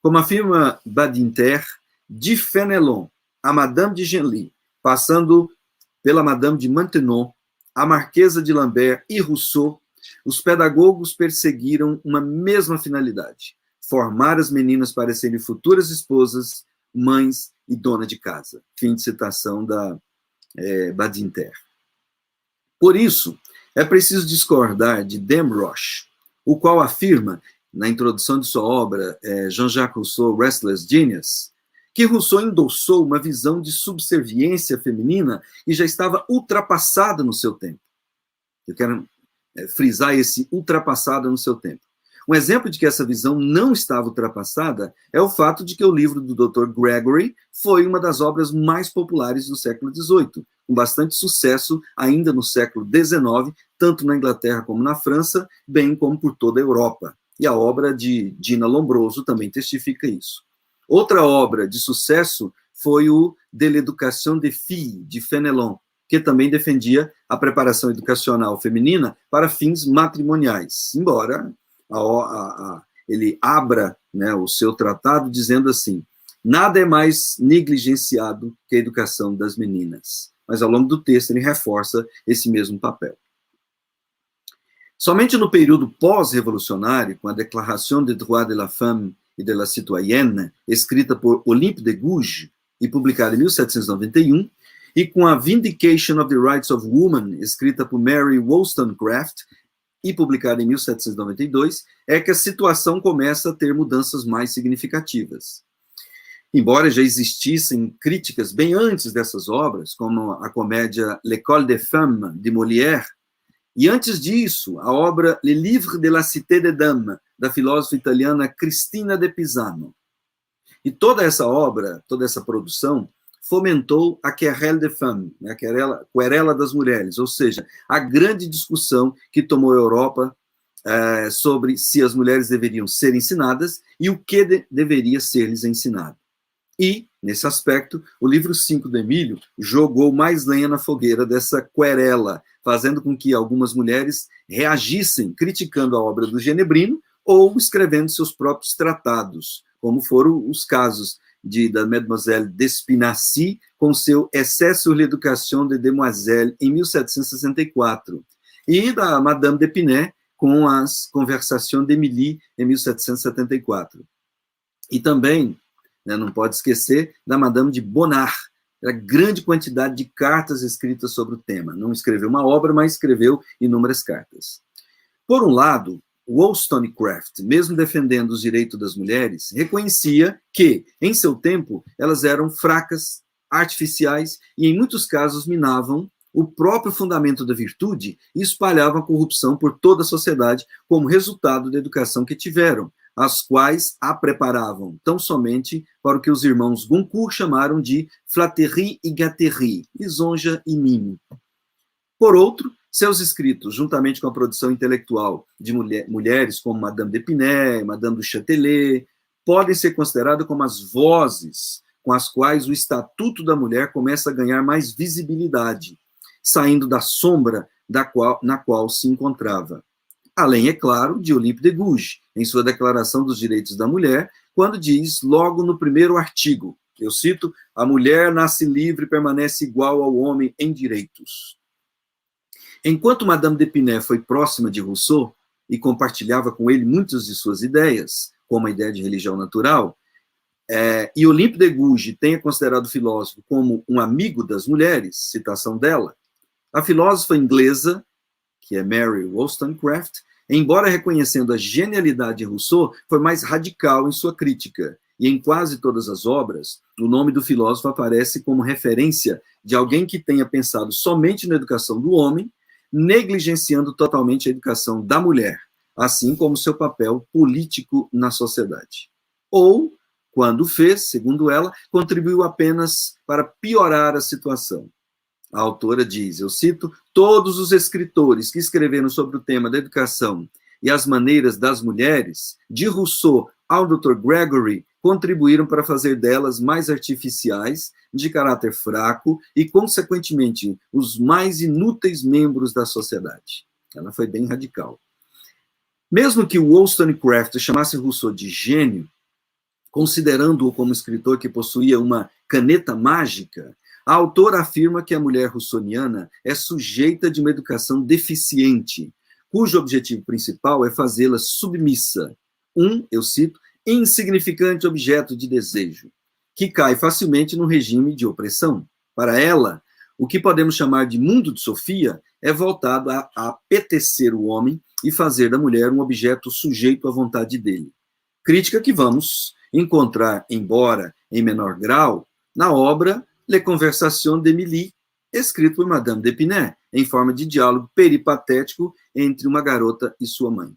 Como afirma Badinter, de Fenelon a Madame de Genlis, passando pela Madame de Maintenon, a Marquesa de Lambert e Rousseau, os pedagogos perseguiram uma mesma finalidade: formar as meninas para serem futuras esposas, mães e dona de casa. Fim de citação da Badinter. Por isso, é preciso discordar de Damrosch, o qual afirma, na introdução de sua obra, Jean-Jacques Rousseau, Restless Genius, que Rousseau endossou uma visão de subserviência feminina e já estava ultrapassada no seu tempo. Eu quero frisar esse ultrapassada no seu tempo. Um exemplo de que essa visão não estava ultrapassada é o fato de que o livro do Dr. Gregory foi uma das obras mais populares do século XVIII, com bastante sucesso ainda no século XIX, tanto na Inglaterra como na França, bem como por toda a Europa. E a obra de Gina Lombroso também testifica isso. Outra obra de sucesso foi o De l'Éducation des Filles, de Fenelon, que também defendia a preparação educacional feminina para fins matrimoniais, embora ele abra, né, o seu tratado dizendo assim: nada é mais negligenciado que a educação das meninas. Mas ao longo do texto ele reforça esse mesmo papel. Somente no período pós-revolucionário, com a Déclaration des droits de la femme et de la citoyenne, escrita por Olympe de Gouges e publicada em 1791, e com a Vindication of the Rights of Woman, escrita por Mary Wollstonecraft e publicada em 1792, é que a situação começa a ter mudanças mais significativas. Embora já existissem críticas bem antes dessas obras, como a comédia L'École des Femmes, de Molière, e antes disso, a obra Le Livre de la Cité des Dames, da filósofa italiana Cristina de Pisano. E toda essa obra, toda essa produção, fomentou a Querelle des Femmes, né, a querela das mulheres, ou seja, a grande discussão que tomou a Europa sobre se as mulheres deveriam ser ensinadas e o que deveria ser-lhes ensinado. E, nesse aspecto, o livro 5 do Emílio jogou mais lenha na fogueira dessa querela, fazendo com que algumas mulheres reagissem criticando a obra do Genebrino ou escrevendo seus próprios tratados, como foram os casos da Mademoiselle d'Espinacy com seu Essai sur l'éducation des demoiselles, em 1764, e da Madame d'Épinay com as Conversations d'Émilie, em 1774. E também, né, não pode esquecer da Madame de Bonnard, a grande quantidade de cartas escritas sobre o tema. Não escreveu uma obra, mas escreveu inúmeras cartas. Por um lado, Wollstonecraft, mesmo defendendo os direitos das mulheres, reconhecia que, em seu tempo, elas eram fracas, artificiais e, em muitos casos, minavam o próprio fundamento da virtude e espalhavam a corrupção por toda a sociedade como resultado da educação que tiveram, as quais a preparavam tão somente para o que os irmãos Goncourt chamaram de flatterie e gâterie, lisonja e mimo. Por outro, seus escritos, juntamente com a produção intelectual de mulheres como Madame d'Épinay, Madame du Châtelet, podem ser considerados como as vozes com as quais o Estatuto da Mulher começa a ganhar mais visibilidade, saindo da sombra na qual se encontrava. Além, é claro, de Olympe de Gouges, em sua Declaração dos Direitos da Mulher, quando diz, logo no primeiro artigo, eu cito, a mulher nasce livre e permanece igual ao homem em direitos. Enquanto Madame d'Épinay foi próxima de Rousseau e compartilhava com ele muitas de suas ideias, como a ideia de religião natural, e Olympe de Gouges tenha considerado o filósofo como um amigo das mulheres, citação dela, a filósofa inglesa, que é Mary Wollstonecraft, embora reconhecendo a genialidade de Rousseau, foi mais radical em sua crítica, e em quase todas as obras, o nome do filósofo aparece como referência de alguém que tenha pensado somente na educação do homem, negligenciando totalmente a educação da mulher, assim como seu papel político na sociedade. Ou, quando fez, segundo ela, contribuiu apenas para piorar a situação. A autora diz, eu cito, todos os escritores que escreveram sobre o tema da educação e as maneiras das mulheres, de Rousseau ao Dr. Gregory contribuíram para fazer delas mais artificiais, de caráter fraco e, consequentemente, os mais inúteis membros da sociedade. Ela foi bem radical. Mesmo que Wollstonecraft chamasse Rousseau de gênio, considerando-o como escritor que possuía uma caneta mágica, a autora afirma que a mulher russoniana é sujeita de uma educação deficiente, cujo objetivo principal é fazê-la submissa, eu cito, insignificante objeto de desejo, que cai facilmente no regime de opressão. Para ela, o que podemos chamar de mundo de Sofia é voltado a apetecer o homem e fazer da mulher um objeto sujeito à vontade dele. Crítica que vamos encontrar, embora em menor grau, na obra Les Conversations d'Émilie, escrito por Madame d'Épinay, em forma de diálogo peripatético entre uma garota e sua mãe.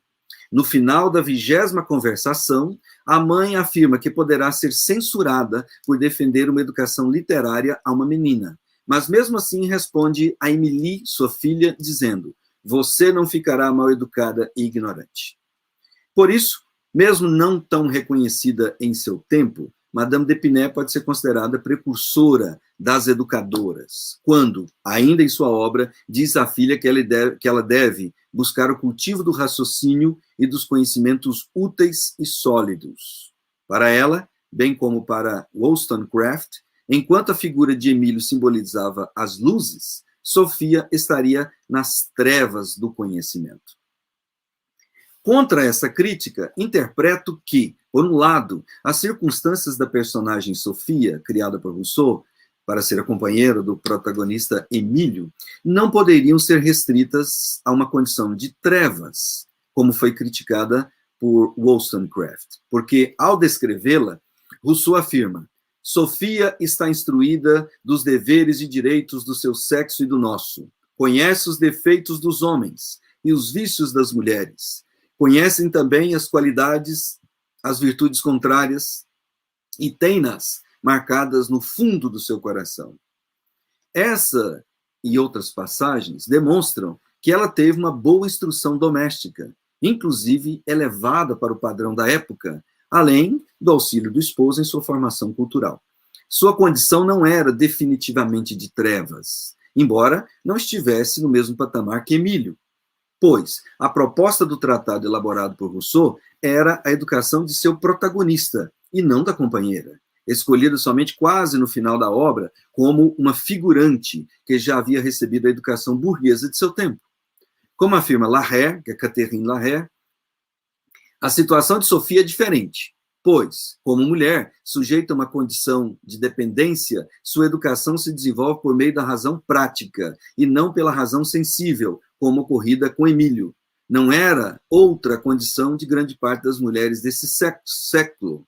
No final da 20ª conversação, a mãe afirma que poderá ser censurada por defender uma educação literária a uma menina, mas mesmo assim responde a Émilie, sua filha, dizendo: você não ficará mal educada e ignorante. Por isso, mesmo não tão reconhecida em seu tempo, Madame d'Épinay pode ser considerada precursora das educadoras, quando, ainda em sua obra, diz à filha que ela deve buscar o cultivo do raciocínio e dos conhecimentos úteis e sólidos. Para ela, bem como para Wollstonecraft, enquanto a figura de Emílio simbolizava as luzes, Sofia estaria nas trevas do conhecimento. Contra essa crítica, interpreto que, por um lado, as circunstâncias da personagem Sofia, criada por Rousseau, para ser a companheira do protagonista Emílio, não poderiam ser restritas a uma condição de trevas, como foi criticada por Wollstonecraft, porque, ao descrevê-la, Rousseau afirma: Sofia está instruída dos deveres e direitos do seu sexo e do nosso, conhece os defeitos dos homens e os vícios das mulheres, conhecem também as qualidades, as virtudes contrárias, e tem-nas marcadas no fundo do seu coração. Essa e outras passagens demonstram que ela teve uma boa instrução doméstica, inclusive elevada para o padrão da época, além do auxílio do esposo em sua formação cultural. Sua condição não era definitivamente de trevas, embora não estivesse no mesmo patamar que Emílio, pois a proposta do tratado elaborado por Rousseau era a educação de seu protagonista, e não da companheira, escolhida somente quase no final da obra como uma figurante que já havia recebido a educação burguesa de seu tempo. Como afirma Larrey, que é Catherine Larrey, a situação de Sofia é diferente, pois, como mulher, sujeita a uma condição de dependência, sua educação se desenvolve por meio da razão prática e não pela razão sensível, como ocorrida com Emílio. Não era outra condição de grande parte das mulheres desse século.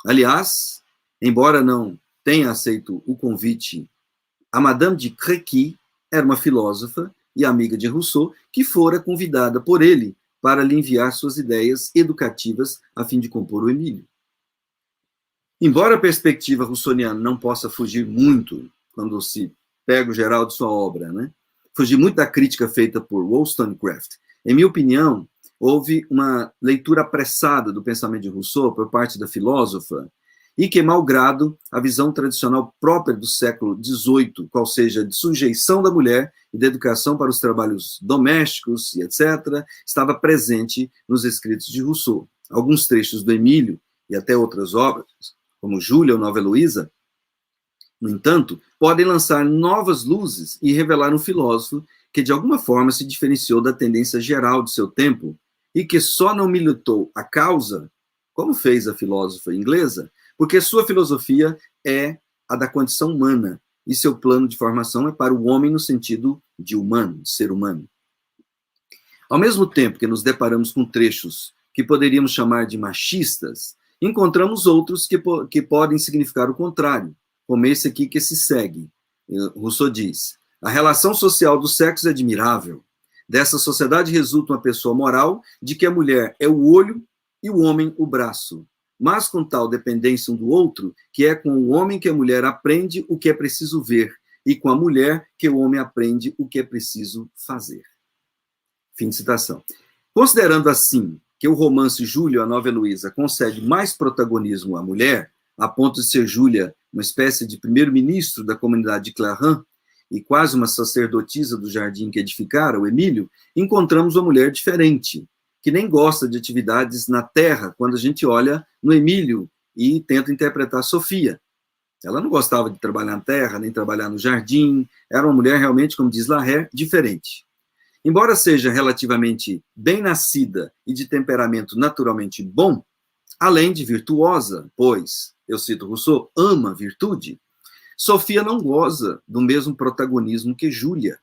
Aliás, embora não tenha aceito o convite, a Madame de Créqui era uma filósofa e amiga de Rousseau que fora convidada por ele para lhe enviar suas ideias educativas a fim de compor o Emílio. Embora a perspectiva russoniana não possa fugir muito, quando se pega o geral de sua obra, fugir muito da crítica feita por Wollstonecraft, em minha opinião, houve uma leitura apressada do pensamento de Rousseau por parte da filósofa e que, malgrado a visão tradicional própria do século XVIII, qual seja de sujeição da mulher e da educação para os trabalhos domésticos e etc., estava presente nos escritos de Rousseau. Alguns trechos do Emílio e até outras obras, como Júlia ou Nova Heloísa, no entanto, podem lançar novas luzes e revelar um filósofo que, de alguma forma, se diferenciou da tendência geral de seu tempo e que só não militou a causa, como fez a filósofa inglesa, porque sua filosofia é a da condição humana e seu plano de formação é para o homem no sentido de humano, de ser humano. Ao mesmo tempo que nos deparamos com trechos que poderíamos chamar de machistas, encontramos outros que podem significar o contrário, como esse aqui que se segue. Rousseau diz: a relação social do sexo é admirável. Dessa sociedade resulta uma pessoa moral de que a mulher é o olho e o homem o braço, mas com tal dependência um do outro, que é com o homem que a mulher aprende o que é preciso ver, e com a mulher que o homem aprende o que é preciso fazer. Fim de citação. Considerando assim que o romance Júlia, a Nova Heloísa, concede mais protagonismo à mulher, a ponto de ser Júlia uma espécie de primeiro-ministro da comunidade de Clarins e quase uma sacerdotisa do jardim que edificara, o Emílio, encontramos uma mulher diferente, que nem gosta de atividades na terra, quando a gente olha no Emílio e tenta interpretar Sofia. Ela não gostava de trabalhar na terra, nem trabalhar no jardim, era uma mulher realmente, como diz Larrey, diferente. Embora seja relativamente bem nascida e de temperamento naturalmente bom, além de virtuosa, pois, eu cito Rousseau, ama virtude, Sofia não goza do mesmo protagonismo que Júlia.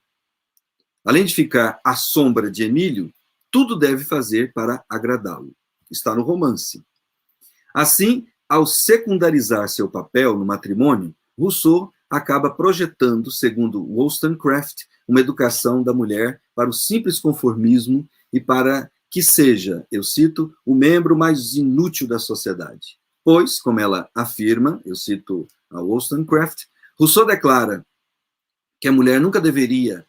Além de ficar à sombra de Emílio, tudo deve fazer para agradá-lo. Está no romance. Assim, ao secundarizar seu papel no matrimônio, Rousseau acaba projetando, segundo Wollstonecraft, uma educação da mulher para o simples conformismo e para que seja, eu cito, o membro mais inútil da sociedade. Pois, como ela afirma, eu cito a Wollstonecraft, Rousseau declara que a mulher nunca deveria,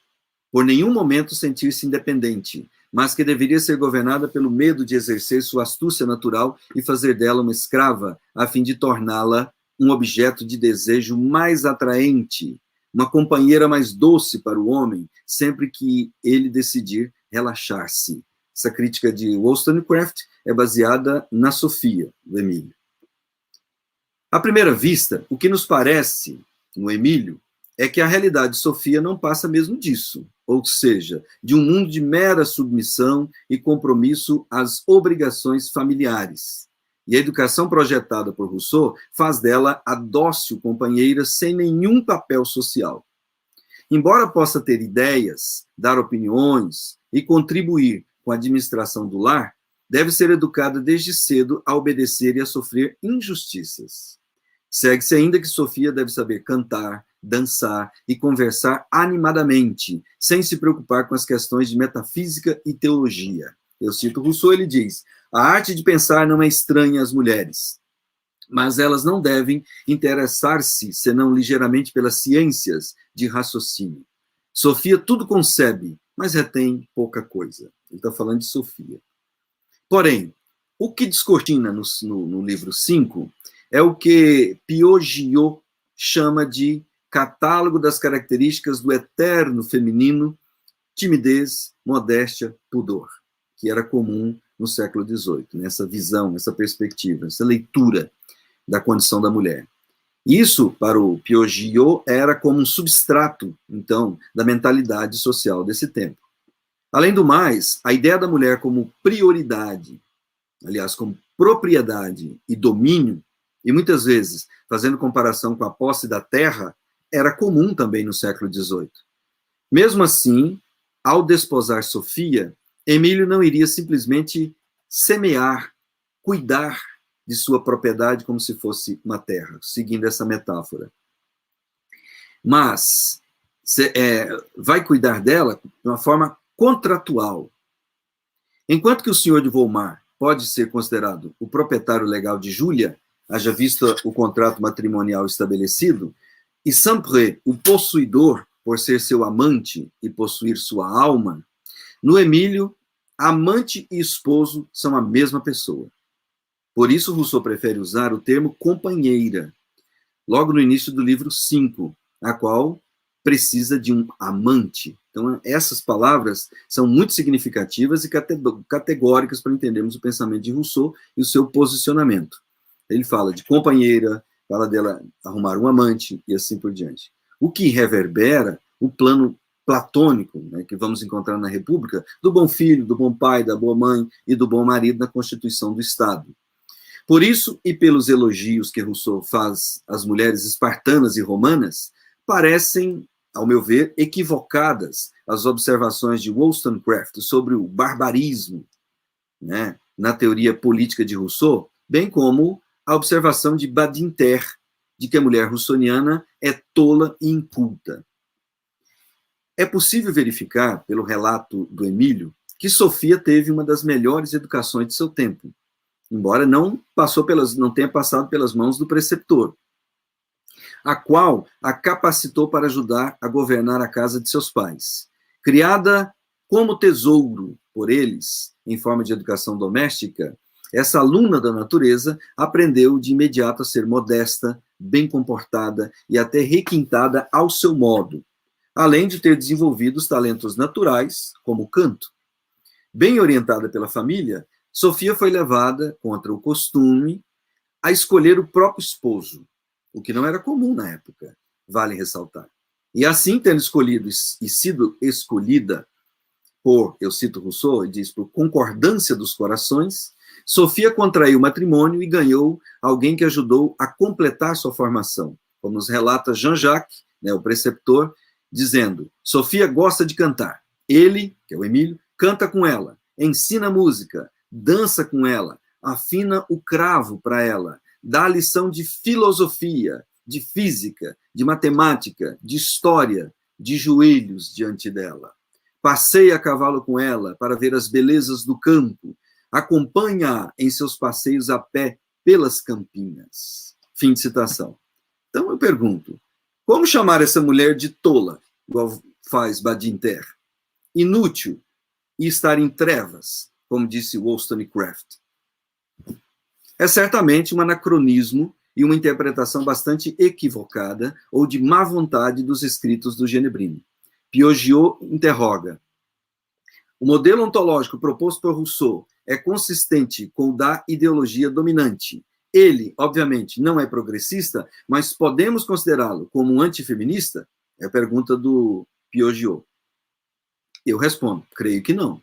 por nenhum momento, sentir-se independente, mas que deveria ser governada pelo medo de exercer sua astúcia natural e fazer dela uma escrava, a fim de torná-la um objeto de desejo mais atraente, uma companheira mais doce para o homem, sempre que ele decidir relaxar-se. Essa crítica de Wollstonecraft é baseada na Sofia, do Emílio. À primeira vista, o que nos parece no Emílio é que a realidade de Sofia não passa mesmo disso, ou seja, de um mundo de mera submissão e compromisso às obrigações familiares. E a educação projetada por Rousseau faz dela a dócil companheira sem nenhum papel social. Embora possa ter ideias, dar opiniões e contribuir com a administração do lar, deve ser educada desde cedo a obedecer e a sofrer injustiças. Segue-se ainda que Sofia deve saber cantar, dançar e conversar animadamente, sem se preocupar com as questões de metafísica e teologia. Eu cito Rousseau, ele diz: a arte de pensar não é estranha às mulheres, mas elas não devem interessar-se, senão ligeiramente, pelas ciências de raciocínio. Sofia tudo concebe, mas retém pouca coisa. Ele está falando de Sofia. Porém, o que descortina no livro 5 é o que Piaget chama de catálogo das características do eterno feminino, timidez, modéstia, pudor, que era comum no século XVIII, nessa visão, essa perspectiva, essa leitura da condição da mulher. Isso, para o Piaget, era como um substrato, então, da mentalidade social desse tempo. Além do mais, a ideia da mulher como prioridade, aliás, como propriedade e domínio, e muitas vezes, fazendo comparação com a posse da terra, era comum também no século XVIII. Mesmo assim, ao desposar Sofia, Emílio não iria simplesmente semear, cuidar de sua propriedade como se fosse uma terra, seguindo essa metáfora. Mas vai cuidar dela de uma forma contratual. Enquanto que o senhor de Volmar pode ser considerado o proprietário legal de Júlia, haja visto o contrato matrimonial estabelecido, e Saint-Pré, o possuidor, por ser seu amante e possuir sua alma, no Emílio, amante e esposo são a mesma pessoa. Por isso, Rousseau prefere usar o termo companheira, logo no início do livro 5, a qual precisa de um amante. Então, essas palavras são muito significativas e categóricas para entendermos o pensamento de Rousseau e o seu posicionamento. Ele fala de companheira, fala dela arrumar um amante e assim por diante. O que reverbera o plano platônico, né, que vamos encontrar na República, do bom filho, do bom pai, da boa mãe e do bom marido na Constituição do Estado. Por isso, e pelos elogios que Rousseau faz às mulheres espartanas e romanas, parecem, ao meu ver, equivocadas as observações de Wollstonecraft sobre o barbarismo, né, na teoria política de Rousseau, bem como a observação de Badinter, de que a mulher russoniana é tola e inculta. É possível verificar, pelo relato do Emílio, que Sofia teve uma das melhores educações de seu tempo, embora não tenha passado pelas mãos do preceptor, a qual a capacitou para ajudar a governar a casa de seus pais. Criada como tesouro por eles, em forma de educação doméstica, essa aluna da natureza aprendeu de imediato a ser modesta, bem comportada e até requintada ao seu modo, além de ter desenvolvido os talentos naturais, como o canto. Bem orientada pela família, Sofia foi levada, contra o costume, a escolher o próprio esposo, o que não era comum na época, vale ressaltar. E assim, tendo escolhido e sido escolhida por, eu cito Rousseau, diz, por concordância dos corações, Sofia contraiu matrimônio e ganhou alguém que ajudou a completar sua formação, como nos relata Jean-Jacques, né, o preceptor, dizendo: Sofia gosta de cantar. Ele, que é o Emílio, canta com ela, ensina música, dança com ela, afina o cravo para ela, dá lição de filosofia, de física, de matemática, de história, de joelhos diante dela. Passeia a cavalo com ela para ver as belezas do campo, acompanha-a em seus passeios a pé pelas campinas. Fim de citação. Então eu pergunto, como chamar essa mulher de tola, igual faz Badinter? Inútil e estar em trevas, como disse Wollstonecraft. É certamente um anacronismo e uma interpretação bastante equivocada ou de má vontade dos escritos do Genebrino. Piaget interroga: o modelo ontológico proposto por Rousseau é consistente com o da ideologia dominante. Ele, obviamente, não é progressista, mas podemos considerá-lo como um antifeminista? É a pergunta do Piaget. Eu respondo, creio que não.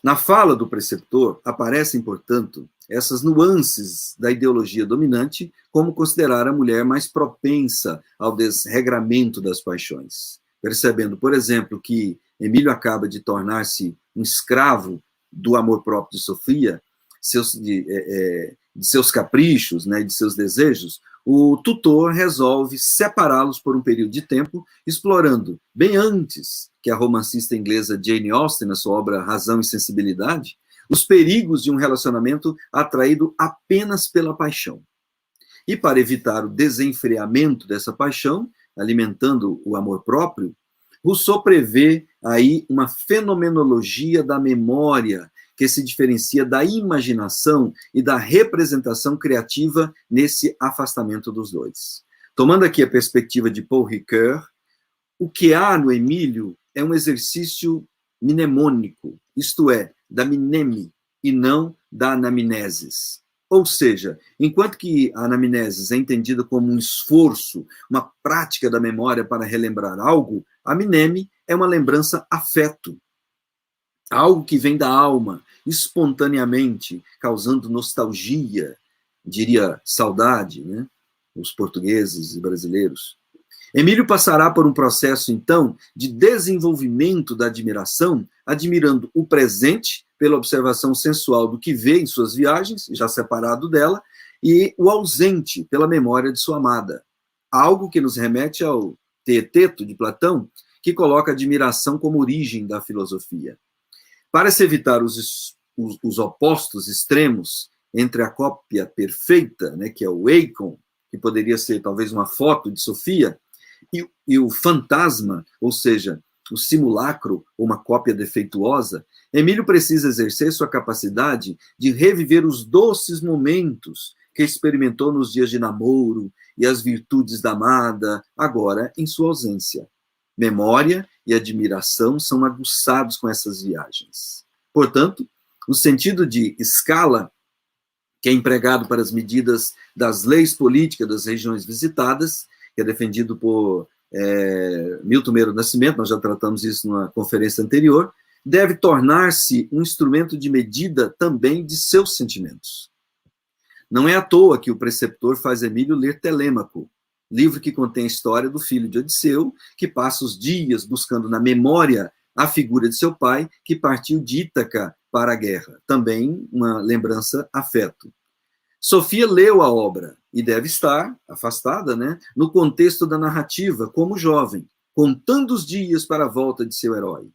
Na fala do preceptor, aparecem, portanto, essas nuances da ideologia dominante, como considerar a mulher mais propensa ao desregramento das paixões. Percebendo, por exemplo, que Emílio acaba de tornar-se um escravo do amor próprio de Sofia, de seus caprichos, né, de seus desejos, o tutor resolve separá-los por um período de tempo, explorando, bem antes que a romancista inglesa Jane Austen, na sua obra Razão e Sensibilidade, os perigos de um relacionamento atraído apenas pela paixão. E para evitar o desenfreamento dessa paixão, alimentando o amor próprio, Rousseau prevê aí uma fenomenologia da memória que se diferencia da imaginação e da representação criativa nesse afastamento dos dois. Tomando aqui a perspectiva de Paul Ricoeur, o que há no Emílio é um exercício mnemônico, isto é, da mneme, e não da anamnesis. Ou seja, enquanto que a anamnesis é entendida como um esforço, uma prática da memória para relembrar algo, a mneme é uma lembrança afeto, algo que vem da alma, espontaneamente, causando nostalgia, diria saudade, né? Os portugueses e brasileiros. Emílio passará por um processo, então, de desenvolvimento da admiração, admirando o presente pela observação sensual do que vê em suas viagens, já separado dela, e o ausente pela memória de sua amada. Algo que nos remete ao Teeteto de Platão, que coloca a admiração como origem da filosofia. Para se evitar os opostos extremos entre a cópia perfeita, né, que é o eikon, que poderia ser talvez uma foto de Sofia, e o fantasma, ou seja, o simulacro ou uma cópia defeituosa, Emílio precisa exercer sua capacidade de reviver os doces momentos que experimentou nos dias de namoro e as virtudes da amada, agora em sua ausência. Memória e admiração são aguçados com essas viagens. Portanto, o sentido de escala, que é empregado para as medidas das leis políticas das regiões visitadas, que é defendido por Milton Meiro Nascimento, nós já tratamos isso numa conferência anterior, deve tornar-se um instrumento de medida também de seus sentimentos. Não é à toa que o preceptor faz Emílio ler Telêmaco, livro que contém a história do filho de Odisseu, que passa os dias buscando na memória a figura de seu pai, que partiu de Ítaca para a guerra. Também uma lembrança afeto. Sofia leu a obra e deve estar afastada, né, no contexto da narrativa, como jovem, contando os dias para a volta de seu herói.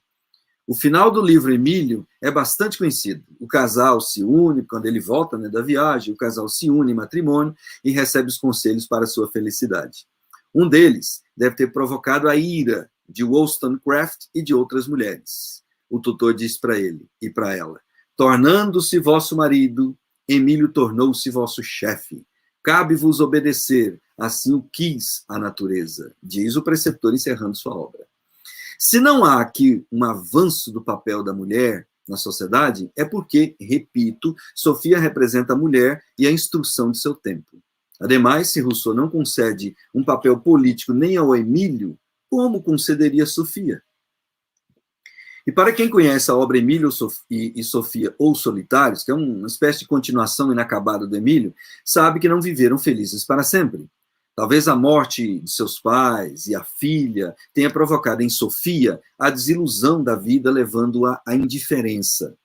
O final do livro Emílio é bastante conhecido. O casal se une, quando ele volta, né, da viagem, o casal se une em matrimônio e recebe os conselhos para a sua felicidade. Um deles deve ter provocado a ira de Wollstonecraft e de outras mulheres. o tutor disse para ele e para ela: tornando-se vosso marido, Emílio tornou-se vosso chefe. Cabe-vos obedecer, assim o quis a natureza, diz o preceptor encerrando sua obra. Se não há aqui um avanço do papel da mulher na sociedade, é porque, repito, Sofia representa a mulher e a instrução de seu tempo. Ademais, se Rousseau não concede um papel político nem ao Emílio, como concederia a Sofia? E para quem conhece a obra Emílio e Sofia ou Solitários, que é uma espécie de continuação inacabada do Emílio, sabe que não viveram felizes para sempre. Talvez a morte de seus pais e a filha tenha provocado em Sofia a desilusão da vida, levando-a à indiferença.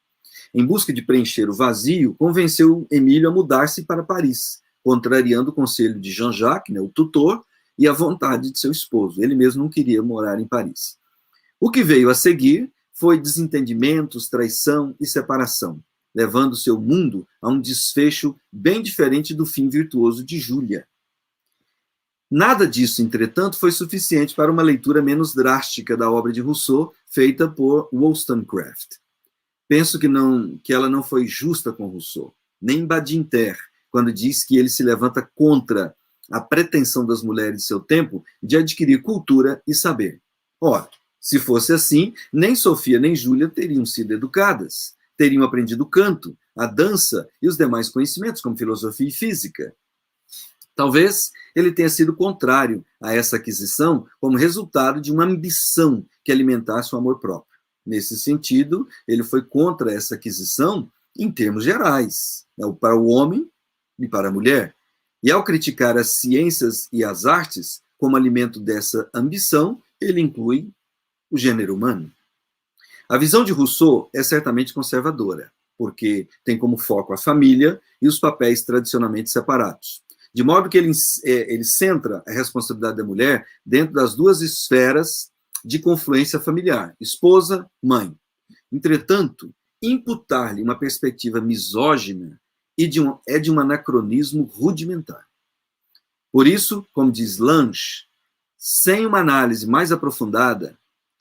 Em busca de preencher o vazio, convenceu Emílio a mudar-se para Paris, contrariando o conselho de Jean-Jacques, o tutor, e a vontade de seu esposo. Ele mesmo não queria morar em Paris. O que veio a seguir foi desentendimentos, traição e separação, levando seu mundo a um desfecho bem diferente do fim virtuoso de Júlia. Nada disso, entretanto, foi suficiente para uma leitura menos drástica da obra de Rousseau, feita por Wollstonecraft. Penso que ela não foi justa com Rousseau, nem Badinter, quando diz que ele se levanta contra a pretensão das mulheres de seu tempo de adquirir cultura e saber. Ora, se fosse assim, nem Sofia nem Júlia teriam sido educadas, teriam aprendido canto, a dança e os demais conhecimentos, como filosofia e física. Talvez ele tenha sido contrário a essa aquisição como resultado de uma ambição que alimentasse o amor próprio. Nesse sentido, ele foi contra essa aquisição em termos gerais, para o homem e para a mulher. E ao criticar as ciências e as artes como alimento dessa ambição, ele inclui o gênero humano. A visão de Rousseau é certamente conservadora, porque tem como foco a família e os papéis tradicionalmente separados. De modo que ele centra a responsabilidade da mulher dentro das duas esferas de confluência familiar, esposa, mãe. Entretanto, imputar-lhe uma perspectiva misógina é de um anacronismo rudimentar. Por isso, como diz Lange, sem uma análise mais aprofundada,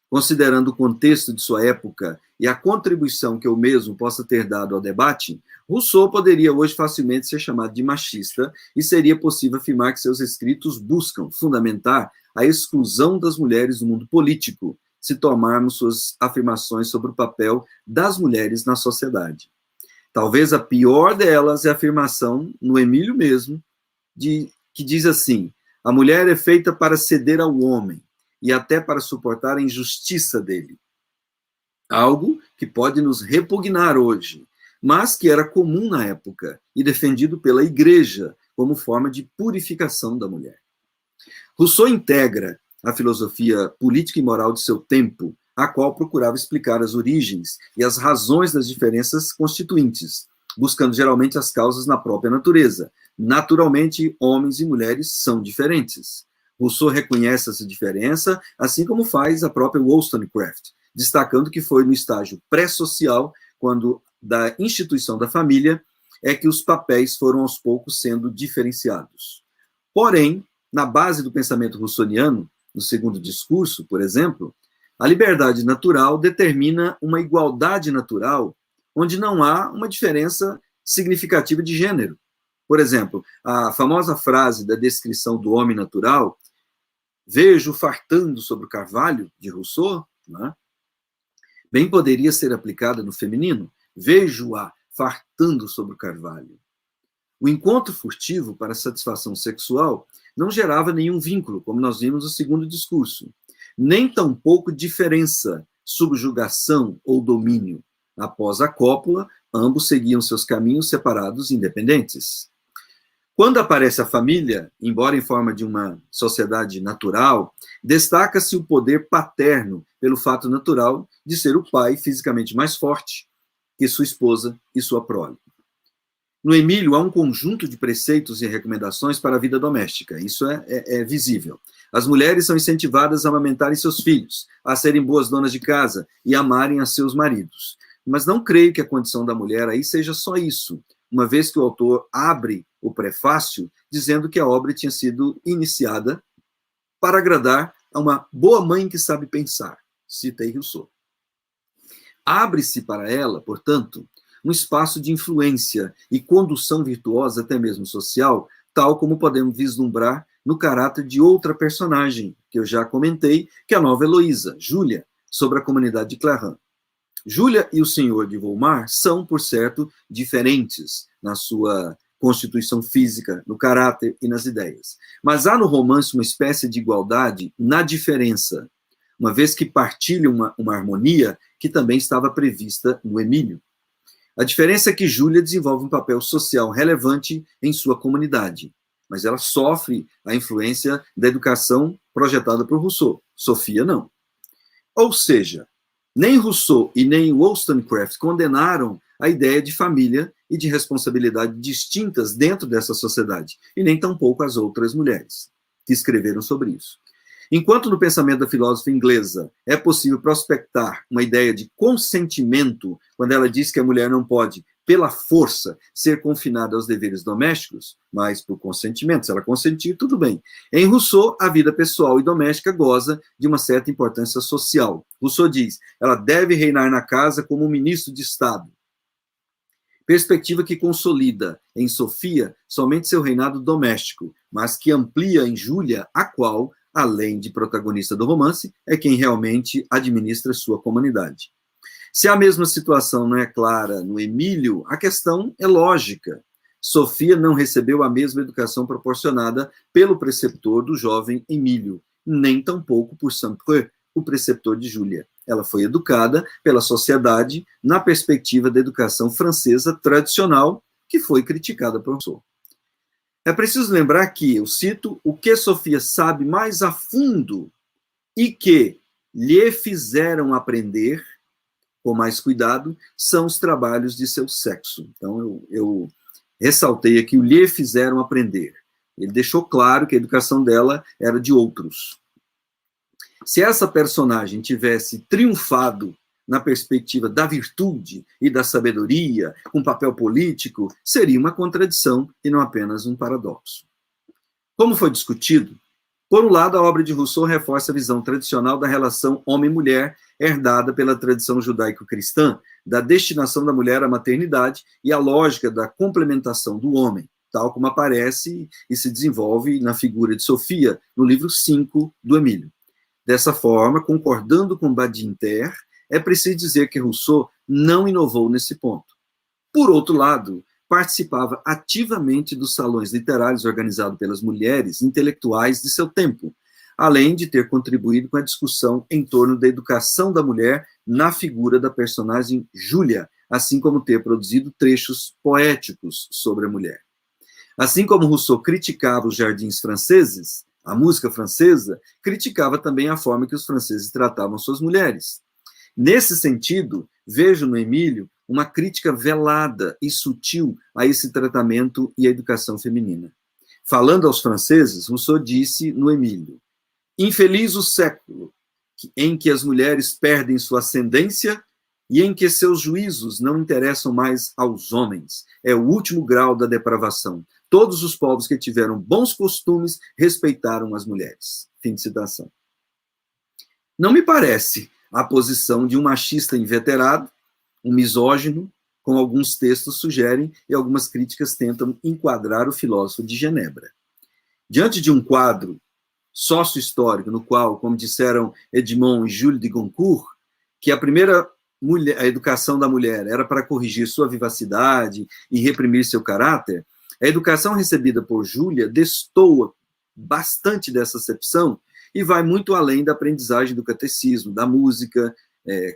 considerando o contexto de sua época e a contribuição que o mesmo possa ter dado ao debate, Rousseau poderia hoje facilmente ser chamado de machista e seria possível afirmar que seus escritos buscam fundamentar a exclusão das mulheres do mundo político, se tomarmos suas afirmações sobre o papel das mulheres na sociedade. Talvez a pior delas é a afirmação, no Emílio mesmo, que diz assim: a mulher é feita para ceder ao homem e até para suportar a injustiça dele. Algo que pode nos repugnar hoje, mas que era comum na época e defendido pela Igreja como forma de purificação da mulher. Rousseau integra a filosofia política e moral de seu tempo, a qual procurava explicar as origens e as razões das diferenças constituintes, buscando geralmente as causas na própria natureza. Naturalmente, homens e mulheres são diferentes. Rousseau reconhece essa diferença, assim como faz a própria Wollstonecraft, destacando que foi no estágio pré-social, quando da instituição da família, é que os papéis foram aos poucos sendo diferenciados. Porém, na base do pensamento rousseauiano, no segundo discurso, por exemplo, a liberdade natural determina uma igualdade natural, onde não há uma diferença significativa de gênero. Por exemplo, a famosa frase da descrição do homem natural, vejo fartando sobre o carvalho, de Rousseau, né? Bem poderia ser aplicada no feminino, vejo-a fartando sobre o carvalho. O encontro furtivo para satisfação sexual não gerava nenhum vínculo, como nós vimos no segundo discurso, nem tampouco diferença, subjugação ou domínio. Após a cópula, ambos seguiam seus caminhos separados e independentes. Quando aparece a família, embora em forma de uma sociedade natural, destaca-se o poder paterno pelo fato natural de ser o pai fisicamente mais forte que sua esposa e sua prole. No Emílio, há um conjunto de preceitos e recomendações para a vida doméstica. Isso é visível. As mulheres são incentivadas a amamentarem seus filhos, a serem boas donas de casa e amarem a seus maridos. Mas não creio que a condição da mulher aí seja só isso, uma vez que o autor abre o prefácio dizendo que a obra tinha sido iniciada para agradar a uma boa mãe que sabe pensar. Citei Rousseau. Abre-se para ela, portanto, um espaço de influência e condução virtuosa, até mesmo social, tal como podemos vislumbrar no caráter de outra personagem, que eu já comentei, que é a nova Heloísa, Júlia, sobre a comunidade de Clarins. Júlia e o senhor de Volmar são, por certo, diferentes na sua constituição física, no caráter e nas ideias. Mas há no romance uma espécie de igualdade na diferença, uma vez que partilham uma harmonia que também estava prevista no Emílio. A diferença é que Júlia desenvolve um papel social relevante em sua comunidade, mas ela sofre a influência da educação projetada por Rousseau. Sofia, não. Ou seja, nem Rousseau e nem Wollstonecraft condenaram a ideia de família e de responsabilidade distintas dentro dessa sociedade, e nem tampouco as outras mulheres que escreveram sobre isso. Enquanto no pensamento da filósofa inglesa é possível prospectar uma ideia de consentimento, quando ela diz que a mulher não pode, pela força, ser confinada aos deveres domésticos, mas por consentimento, se ela consentir, tudo bem. Em Rousseau, a vida pessoal e doméstica goza de uma certa importância social. Rousseau diz, ela deve reinar na casa como um ministro de Estado. Perspectiva que consolida em Sofia somente seu reinado doméstico, mas que amplia em Júlia, a qual, além de protagonista do romance, é quem realmente administra sua comunidade. Se a mesma situação não é clara no Emílio, a questão é lógica. Sofia não recebeu a mesma educação proporcionada pelo preceptor do jovem Emílio, nem tampouco por Saint-Preux, o preceptor de Júlia. Ela foi educada pela sociedade na perspectiva da educação francesa tradicional, que foi criticada por Rousseau. É preciso lembrar que, eu cito, o que Sofia sabe mais a fundo e que lhe fizeram aprender, com mais cuidado, são os trabalhos de seu sexo. Então, eu ressaltei aqui o lhe fizeram aprender. Ele deixou claro que a educação dela era de outros. Se essa personagem tivesse triunfado na perspectiva da virtude e da sabedoria, com papel político, seria uma contradição e não apenas um paradoxo. Como foi discutido, por um lado, a obra de Rousseau reforça a visão tradicional da relação homem-mulher, herdada pela tradição judaico-cristã, da destinação da mulher à maternidade e a lógica da complementação do homem, tal como aparece e se desenvolve na figura de Sofia, no livro 5 do Emílio. Dessa forma, concordando com Badinter, é preciso dizer que Rousseau não inovou nesse ponto. Por outro lado, participava ativamente dos salões literários organizados pelas mulheres intelectuais de seu tempo, além de ter contribuído com a discussão em torno da educação da mulher na figura da personagem Júlia, assim como ter produzido trechos poéticos sobre a mulher. Assim como Rousseau criticava os jardins franceses, a música francesa criticava também a forma que os franceses tratavam suas mulheres. Nesse sentido, vejo no Emílio uma crítica velada e sutil a esse tratamento e a educação feminina. Falando aos franceses, Rousseau disse no Emílio, infeliz o século em que as mulheres perdem sua ascendência e em que seus juízos não interessam mais aos homens. É o último grau da depravação. Todos os povos que tiveram bons costumes respeitaram as mulheres. Fim de citação. Não me parece a posição de um machista inveterado, um misógino, como alguns textos sugerem e algumas críticas tentam enquadrar o filósofo de Genebra. Diante de um quadro sócio-histórico no qual, como disseram Edmond e Jules de Goncourt, que a educação da mulher era para corrigir sua vivacidade e reprimir seu caráter, a educação recebida por Júlia destoa bastante dessa acepção e vai muito além da aprendizagem do catecismo, da música,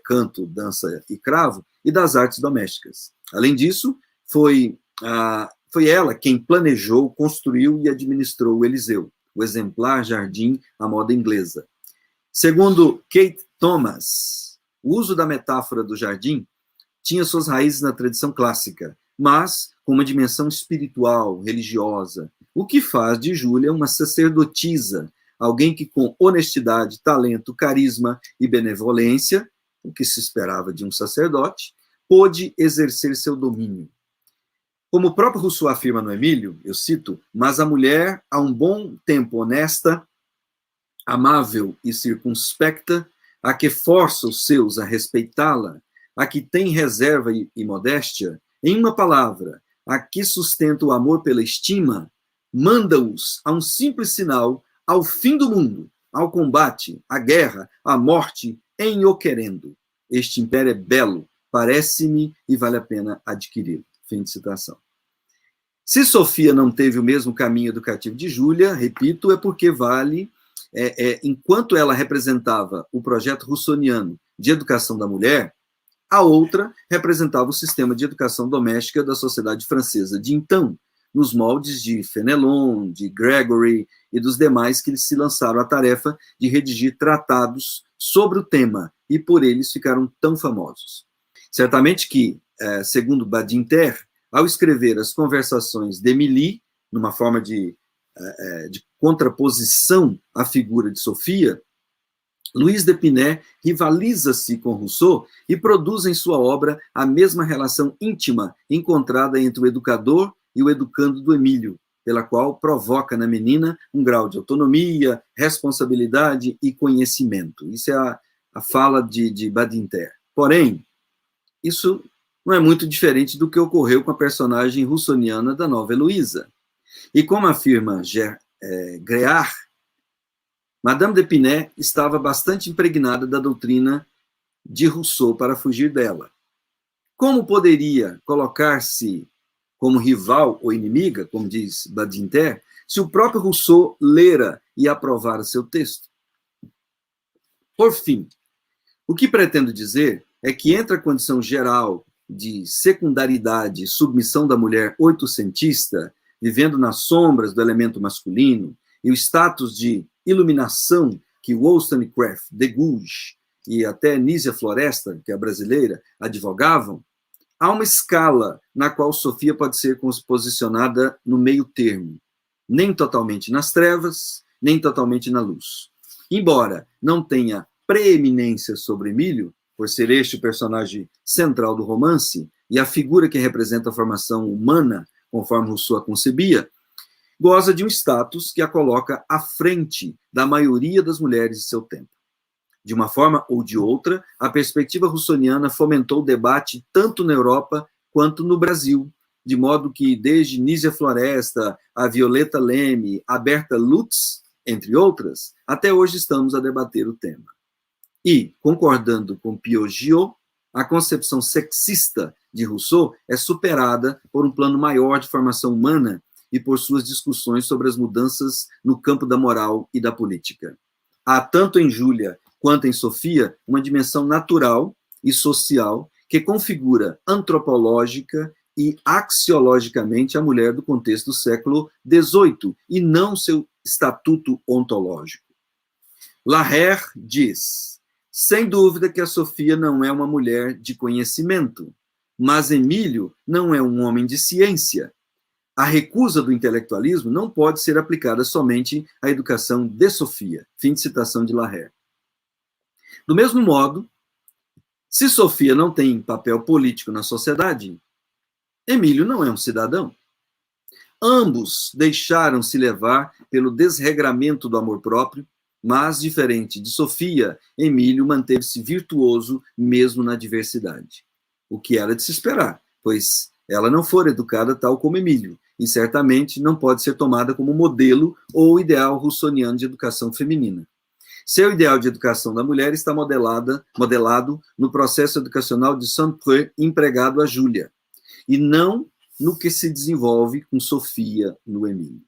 canto, dança e cravo, e das artes domésticas. Além disso, foi ela quem planejou, construiu e administrou o Eliseu, o exemplar jardim à moda inglesa. Segundo Kate Thomas, o uso da metáfora do jardim tinha suas raízes na tradição clássica, mas com uma dimensão espiritual, religiosa, o que faz de Júlia uma sacerdotisa, alguém que com honestidade, talento, carisma e benevolência, o que se esperava de um sacerdote, pôde exercer seu domínio. Como o próprio Rousseau afirma no Emílio, eu cito, mas a mulher, há um bom tempo honesta, amável e circunspecta, a que força os seus a respeitá-la, a que tem reserva e modéstia, em uma palavra, a que sustenta o amor pela estima, manda-os a um simples sinal, ao fim do mundo, ao combate, à guerra, à morte, em o querendo. Este império é belo, parece-me e vale a pena adquiri-lo. Fim de citação. Se Sofia não teve o mesmo caminho educativo de Júlia, repito, é porque enquanto ela representava o projeto russoniano de educação da mulher, a outra representava o sistema de educação doméstica da sociedade francesa de então, nos moldes de Fenelon, de Gregory e dos demais que se lançaram à tarefa de redigir tratados sobre o tema, e por eles ficaram tão famosos. Certamente que, segundo Badinter, ao escrever as Conversações d'Émilie, numa forma de contraposição à figura de Sofia, Louis d'Épinay rivaliza-se com Rousseau e produz em sua obra a mesma relação íntima encontrada entre o educador e o educando do Emílio, pela qual provoca na menina um grau de autonomia, responsabilidade e conhecimento. Isso é a fala de Badinter. Porém, isso não é muito diferente do que ocorreu com a personagem russoniana da nova Heloísa. E como afirma Greard, Madame d'Épinay estava bastante impregnada da doutrina de Rousseau para fugir dela. Como poderia colocar-se como rival ou inimiga, como diz Badinter, se o próprio Rousseau lera e aprovara seu texto? Por fim, o que pretendo dizer é que entre a condição geral de secundaridade e submissão da mulher oitocentista, vivendo nas sombras do elemento masculino, e o status de iluminação que Wollstonecraft, Deguge e até Nísia Floresta, que é a brasileira, advogavam, há uma escala na qual Sofia pode ser posicionada no meio termo, nem totalmente nas trevas, nem totalmente na luz. Embora não tenha preeminência sobre Emílio, por ser este o personagem central do romance e a figura que representa a formação humana, conforme Rousseau a concebia, goza de um status que a coloca à frente da maioria das mulheres de seu tempo. De uma forma ou de outra, a perspectiva russoniana fomentou o debate tanto na Europa quanto no Brasil, de modo que desde Nísia Floresta, a Violeta Leme, a Berta Lutz, entre outras, até hoje estamos a debater o tema. E, concordando com Piaget, a concepção sexista de Rousseau é superada por um plano maior de formação humana e por suas discussões sobre as mudanças no campo da moral e da política. Há, tanto em Júlia quanto em Sofia, uma dimensão natural e social que configura antropológica e axiologicamente a mulher do contexto do século XVIII, e não seu estatuto ontológico. Larrey diz: sem dúvida que a Sofia não é uma mulher de conhecimento, mas Emílio não é um homem de ciência. A recusa do intelectualismo não pode ser aplicada somente à educação de Sofia. Fim de citação de Larrey. Do mesmo modo, se Sofia não tem papel político na sociedade, Emílio não é um cidadão. Ambos deixaram-se levar pelo desregramento do amor próprio, mas, diferente de Sofia, Emílio manteve-se virtuoso mesmo na diversidade. O que era de se esperar, pois ela não fora educada tal como Emílio, e certamente não pode ser tomada como modelo ou ideal russoniano de educação feminina. Seu ideal de educação da mulher está modelado no processo educacional de Saint-Preux empregado a Júlia, e não no que se desenvolve com Sofia no Emílio.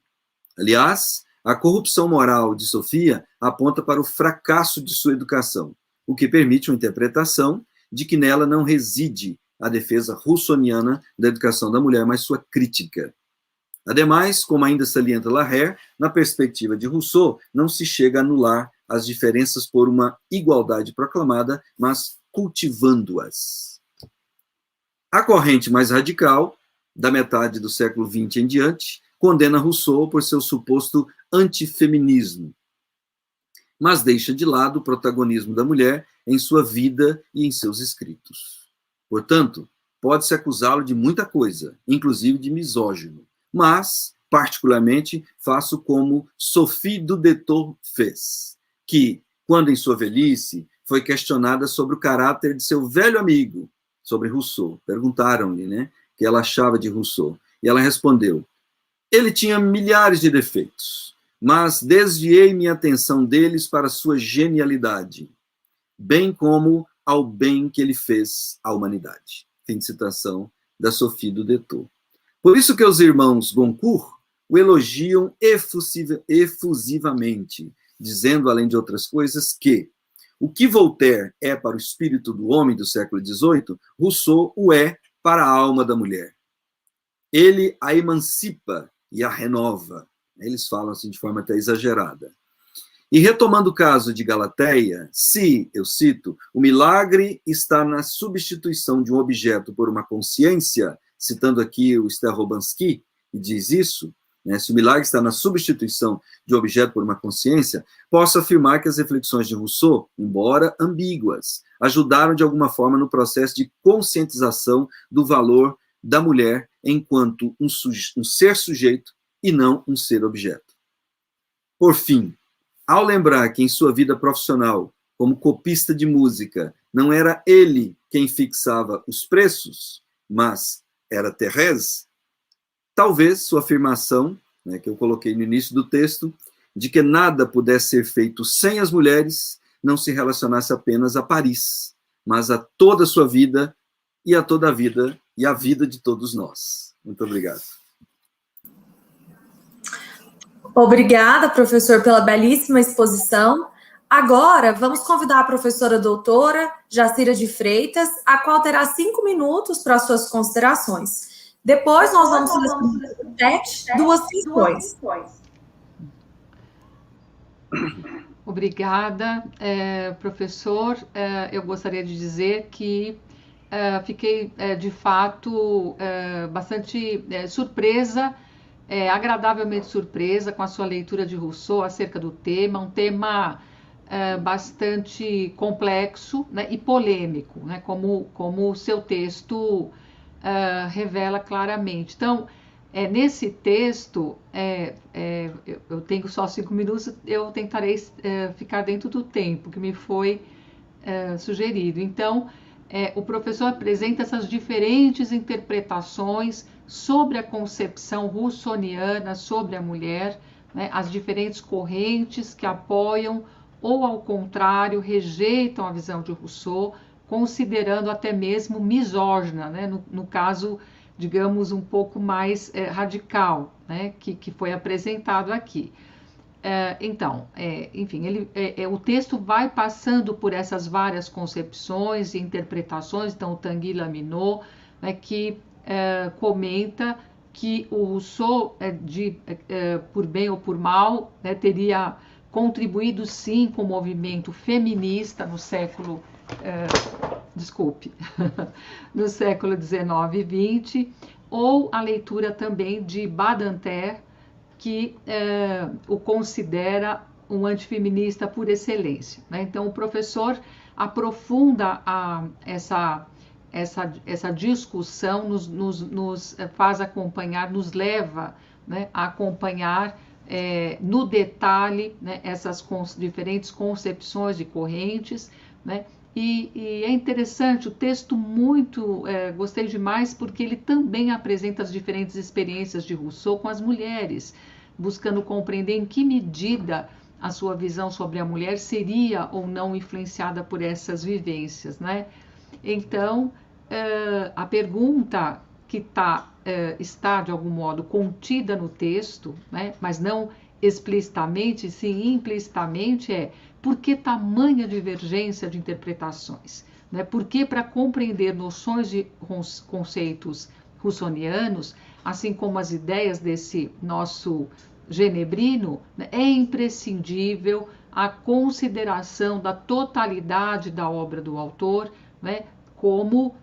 Aliás, a corrupção moral de Sofia aponta para o fracasso de sua educação, o que permite uma interpretação de que nela não reside a defesa russoniana da educação da mulher, mas sua crítica. Ademais, como ainda salienta Larrey, na perspectiva de Rousseau, não se chega a anular as diferenças por uma igualdade proclamada, mas cultivando-as. A corrente mais radical, da metade do século XX em diante, condena Rousseau por seu suposto antifeminismo, mas deixa de lado o protagonismo da mulher em sua vida e em seus escritos. Portanto, pode-se acusá-lo de muita coisa, inclusive de misógino, mas, particularmente, faço como Sophie Dudetot fez, que, quando em sua velhice, foi questionada sobre o caráter de seu velho amigo, sobre Rousseau. Perguntaram-lhe, né, o que ela achava de Rousseau. E ela respondeu: ele tinha milhares de defeitos, mas desviei minha atenção deles para sua genialidade, bem como ao bem que ele fez à humanidade. Fim de citação da Sophie du Détour. Por isso que os irmãos Goncourt o elogiam efusivamente, dizendo, além de outras coisas, que o que Voltaire é para o espírito do homem do século XVIII, Rousseau o é para a alma da mulher. Ele a emancipa e a renova. Eles falam assim de forma até exagerada. E retomando o caso de Galateia, se, eu cito, o milagre está na substituição de um objeto por uma consciência, citando aqui o Sterrobansky, que diz isso, né, se o milagre está na substituição de um objeto por uma consciência, posso afirmar que as reflexões de Rousseau, embora ambíguas, ajudaram de alguma forma no processo de conscientização do valor da mulher enquanto um ser sujeito e não um ser objeto. Por fim, ao lembrar que em sua vida profissional, como copista de música, não era ele quem fixava os preços, mas era Thérèse, talvez sua afirmação, né, que eu coloquei no início do texto, de que nada pudesse ser feito sem as mulheres, não se relacionasse apenas a Paris, mas a toda a sua vida e a toda a vida e a vida de todos nós. Muito obrigado. Obrigada, professor, pela belíssima exposição. Agora, vamos convidar a professora doutora Jacira de Freitas, a qual terá 5 minutos para suas considerações. Depois, nós vamos fazer duas questões. Obrigada, professor. Eu gostaria de dizer que fiquei, de fato, bastante surpresa, agradavelmente surpresa com a sua leitura de Rousseau acerca do tema, um tema bastante complexo, né, e polêmico, né, como o seu texto revela claramente. Então, nesse texto, eu tenho só 5 minutos, eu tentarei ficar dentro do tempo que me foi sugerido. Então, o professor apresenta essas diferentes interpretações sobre a concepção russoniana sobre a mulher, né, as diferentes correntes que apoiam ou, ao contrário, rejeitam a visão de Rousseau, considerando até mesmo misógina, né, no caso, digamos, um pouco mais radical, né, que foi apresentado aqui. Então, enfim, o texto vai passando por essas várias concepções e interpretações. Então, o Tanguy Lamineau, né, que comenta que o Rousseau, por bem ou por mal, né, teria contribuído sim com o movimento feminista no século no século XIX e XX, ou a leitura também de Badinter, que o considera um antifeminista por excelência, né? Então, o professor aprofunda essa discussão, nos faz acompanhar, nos leva, né, a acompanhar no detalhe, né, essas diferentes concepções de correntes, né? E é interessante, o texto gostei demais, porque ele também apresenta as diferentes experiências de Rousseau com as mulheres, buscando compreender em que medida a sua visão sobre a mulher seria ou não influenciada por essas vivências, né? Então, a pergunta que está, de algum modo, contida no texto, né, mas não explicitamente, sim implicitamente, por que tamanha divergência de interpretações? Né? Porque, para compreender noções de conceitos russonianos, assim como as ideias desse nosso genebrino, né, é imprescindível a consideração da totalidade da obra do autor, né, como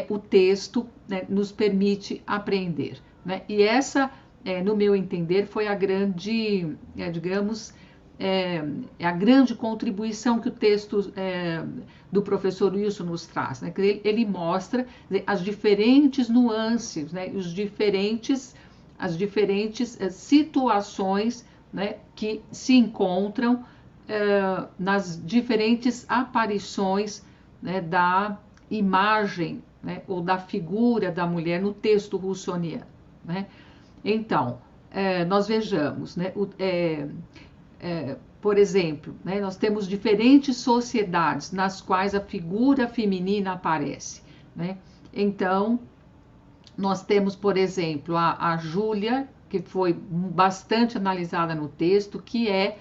o texto, né, nos permite apreender. Né? E essa, no meu entender, foi a grande, digamos, a grande contribuição que o texto do professor Wilson nos traz. Né? Ele mostra as diferentes nuances, né, as diferentes situações, né, que se encontram nas diferentes aparições, né, da imagem né, ou da figura da mulher no texto russoniano, né? Então, nós vejamos, né, por exemplo, né, nós temos diferentes sociedades nas quais a figura feminina aparece, né? Então, nós temos, por exemplo, a Júlia, que foi bastante analisada no texto, que é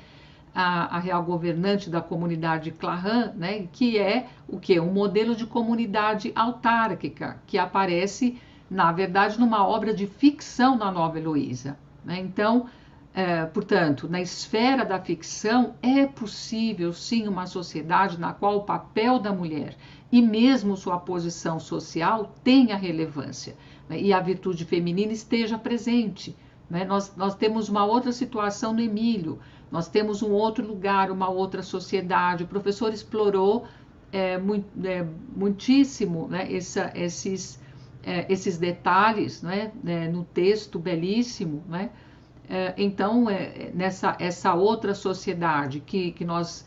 a real governante da comunidade Clã, né, que é o quê? Um modelo de comunidade autárquica, que aparece, na verdade, numa obra de ficção na Nova Heloísa, né? Então, portanto, na esfera da ficção, é possível, sim, uma sociedade na qual o papel da mulher e mesmo sua posição social tenha relevância, né, e a virtude feminina esteja presente, né? Nós temos uma outra situação no Emílio, nós temos um outro lugar, uma outra sociedade. O professor explorou muitíssimo, né, esses detalhes, né, no texto belíssimo, né? Então, essa outra sociedade que nós,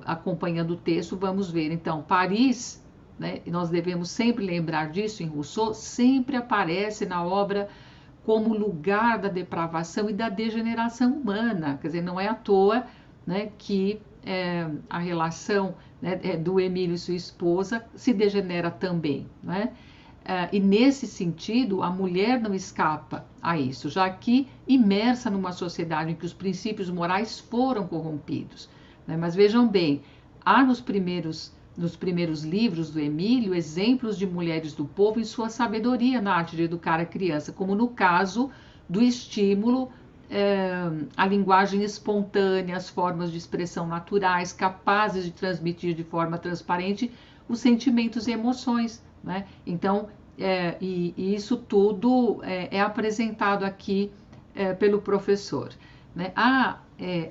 acompanhando o texto, vamos ver. Então, Paris, né, e nós devemos sempre lembrar disso em Rousseau, sempre aparece na obra como lugar da depravação e da degeneração humana. Quer dizer, não é à toa, né, que a relação, né, do Emílio e sua esposa se degenera também, né? E nesse sentido, a mulher não escapa a isso, já que imersa numa sociedade em que os princípios morais foram corrompidos, né? Mas vejam bem, há nos primeiros livros do Emílio exemplos de mulheres do povo em sua sabedoria na arte de educar a criança, como no caso do estímulo à linguagem espontânea, as formas de expressão naturais, capazes de transmitir de forma transparente os sentimentos e emoções, né? Então, e isso tudo é apresentado aqui pelo professor, né?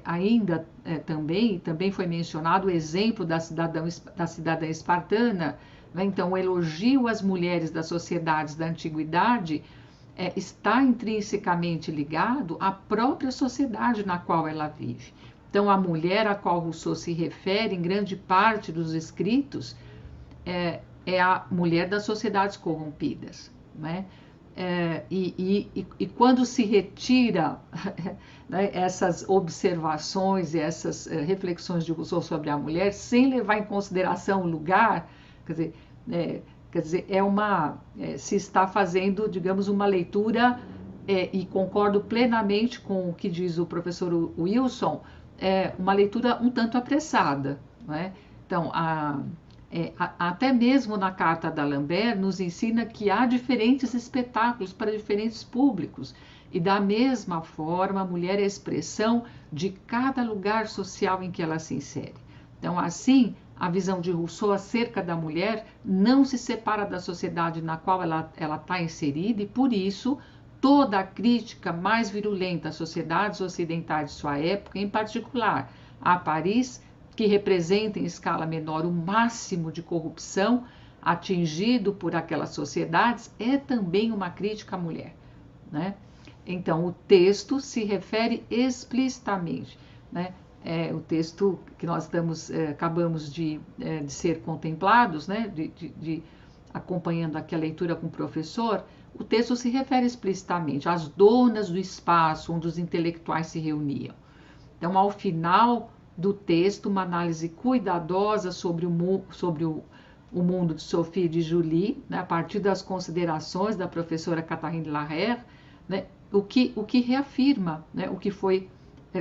Ainda também foi mencionado o exemplo da cidadã espartana, né? Então, o elogio às mulheres das sociedades da antiguidade está intrinsecamente ligado à própria sociedade na qual ela vive. Então, a mulher a qual Rousseau se refere em grande parte dos escritos é a mulher das sociedades corrompidas, né? E quando se retira, né, essas observações e essas reflexões de Rousseau sobre a mulher, sem levar em consideração o lugar, quer dizer, se está fazendo, digamos, uma leitura, e concordo plenamente com o que diz o professor Wilson, uma leitura um tanto apressada, né? Então, até mesmo na carta d'Alembert nos ensina que há diferentes espetáculos para diferentes públicos, e da mesma forma a mulher é a expressão de cada lugar social em que ela se insere. Então, assim, a visão de Rousseau acerca da mulher não se separa da sociedade na qual ela está inserida, e por isso toda a crítica mais virulenta às sociedades ocidentais de sua época, em particular a Paris, que representa em escala menor o máximo de corrupção atingido por aquelas sociedades, é também uma crítica à mulher, né? Então, o texto se refere explicitamente, né? O texto que nós acabamos de ser contemplados, né? Acompanhando aqui a leitura com o professor, o texto se refere explicitamente às donas do espaço onde os intelectuais se reuniam. Então, ao final do texto, uma análise cuidadosa sobre o mundo de Sophie e de Julie, né, a partir das considerações da professora Catherine Larrère, né, o que reafirma, né, o que foi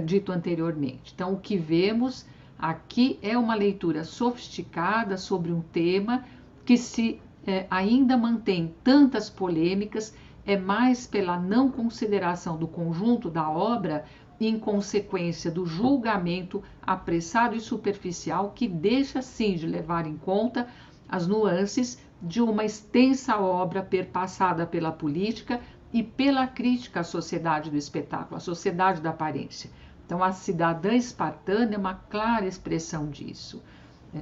dito anteriormente. Então, o que vemos aqui é uma leitura sofisticada sobre um tema que ainda mantém tantas polêmicas, mais pela não consideração do conjunto da obra, em consequência do julgamento apressado e superficial que deixa, sim, de levar em conta as nuances de uma extensa obra perpassada pela política e pela crítica à sociedade do espetáculo, à sociedade da aparência. Então, a cidadã espartana é uma clara expressão disso.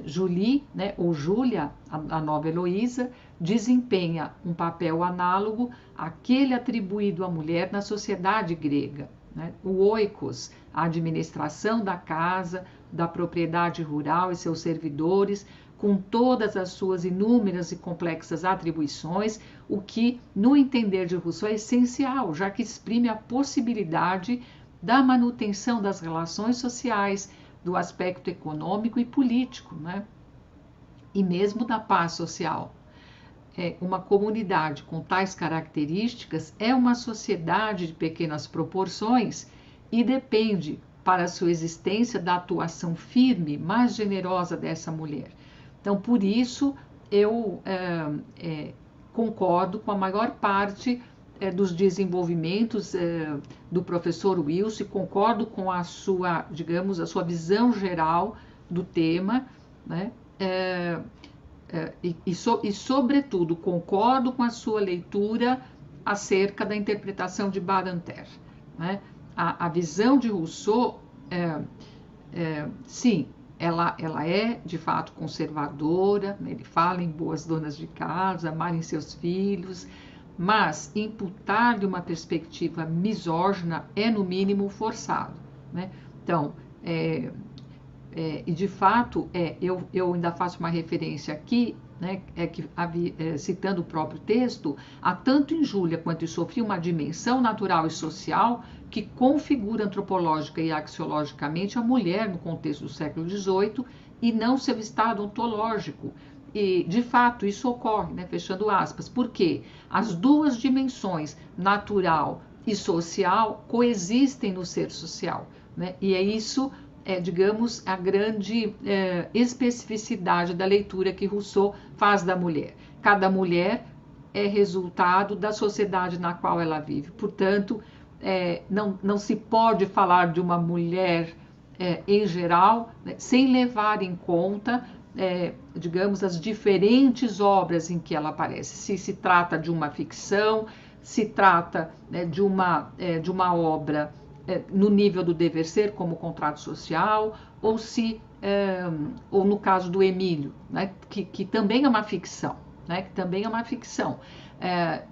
Julie, né, ou Júlia, a nova Heloísa, desempenha um papel análogo àquele atribuído à mulher na sociedade grega, né? O oikos, a administração da casa, da propriedade rural e seus servidores, com todas as suas inúmeras e complexas atribuições, o que, no entender de Rousseau, é essencial, já que exprime a possibilidade da manutenção das relações sociais, do aspecto econômico e político, né? E mesmo da paz social. Uma comunidade com tais características é uma sociedade de pequenas proporções e depende, para sua existência, da atuação firme, mais generosa dessa mulher. Então, por isso, eu concordo com a maior parte dos desenvolvimentos do professor Wilson, concordo com a sua, digamos, a sua visão geral do tema, né? E, sobretudo, concordo com a sua leitura acerca da interpretação de Baranter, né? A visão de Rousseau, sim, ela é, de fato, conservadora, né? Ele fala em boas donas de casa, amarem seus filhos, mas imputar-lhe uma perspectiva misógina é, no mínimo, forçado, né? Então, e de fato, eu ainda faço uma referência aqui, né, citando o próprio texto, há tanto em Júlia quanto em Sofia uma dimensão natural e social que configura antropológica e axiologicamente a mulher no contexto do século XVIII e não seu estado ontológico. E, de fato, isso ocorre, né, fechando aspas, porque as duas dimensões, natural e social, coexistem no ser social, né, e é isso, digamos, a grande especificidade da leitura que Rousseau faz da mulher. Cada mulher é resultado da sociedade na qual ela vive. Portanto, não se pode falar de uma mulher em geral, né, sem levar em conta, digamos, as diferentes obras em que ela aparece. Se trata de uma ficção, se trata, né, de uma obra no nível do dever ser, como contrato social, ou no caso do Emílio, né, que também é uma ficção, né, que também é uma ficção.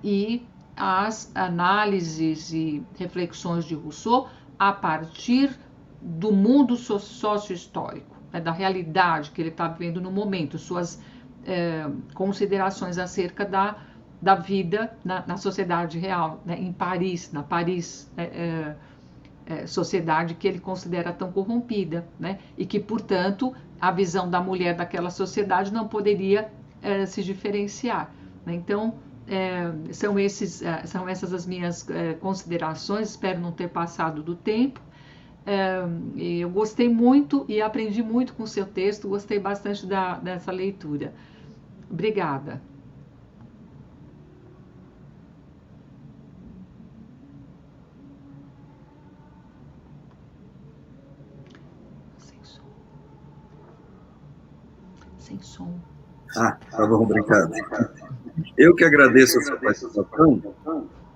E as análises e reflexões de Rousseau a partir do mundo sócio-histórico, né, da realidade que ele está vivendo no momento, suas considerações acerca da vida na sociedade real, né, em Paris, na Paris sociedade que ele considera tão corrompida, né, e que, portanto, a visão da mulher daquela sociedade não poderia se diferenciar, né? Então, são essas as minhas considerações, espero não ter passado do tempo. Eu gostei muito e aprendi muito com o seu texto, gostei bastante dessa leitura. Obrigada. Sem som. Tá bom, obrigado. Eu que agradeço a sua participação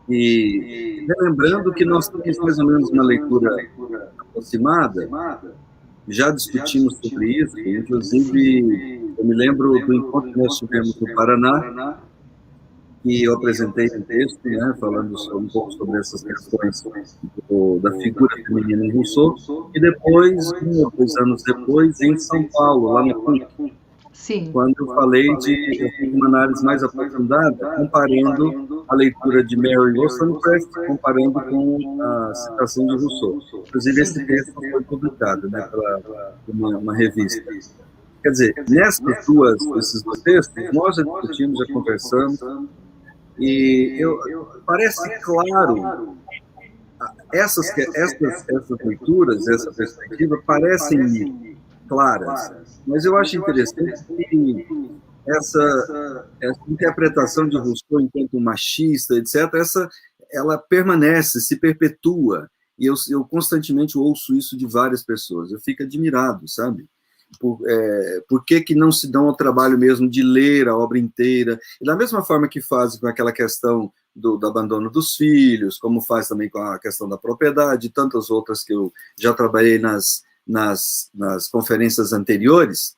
e lembrando que nós temos mais ou menos uma leitura aproximada, já discutimos sobre isso, inclusive eu me lembro do encontro que nós tivemos no Paraná, que eu apresentei um texto, né, falando um pouco sobre essas questões da figura feminina em Rousseau, e depois, 1 ou 2 anos depois, em São Paulo, lá na PUC, sim, quando eu falei de uma análise mais aprofundada, comparando a leitura de Mary Wollstonecraft, comparando com a citação de Rousseau. Inclusive, esse texto foi publicado, né, pela uma revista. Quer dizer, esses dois textos, nós já discutimos, já conversamos, e parece claro, essas leituras, essa perspectiva, parecem claras, mas eu acho interessante que essa interpretação de Rousseau enquanto machista, etc., ela permanece, se perpetua, e eu constantemente ouço isso de várias pessoas, eu fico admirado, sabe? Por que não se dão ao trabalho mesmo de ler a obra inteira, e da mesma forma que fazem com aquela questão do abandono dos filhos, como faz também com a questão da propriedade, e tantas outras que eu já trabalhei nas conferências anteriores,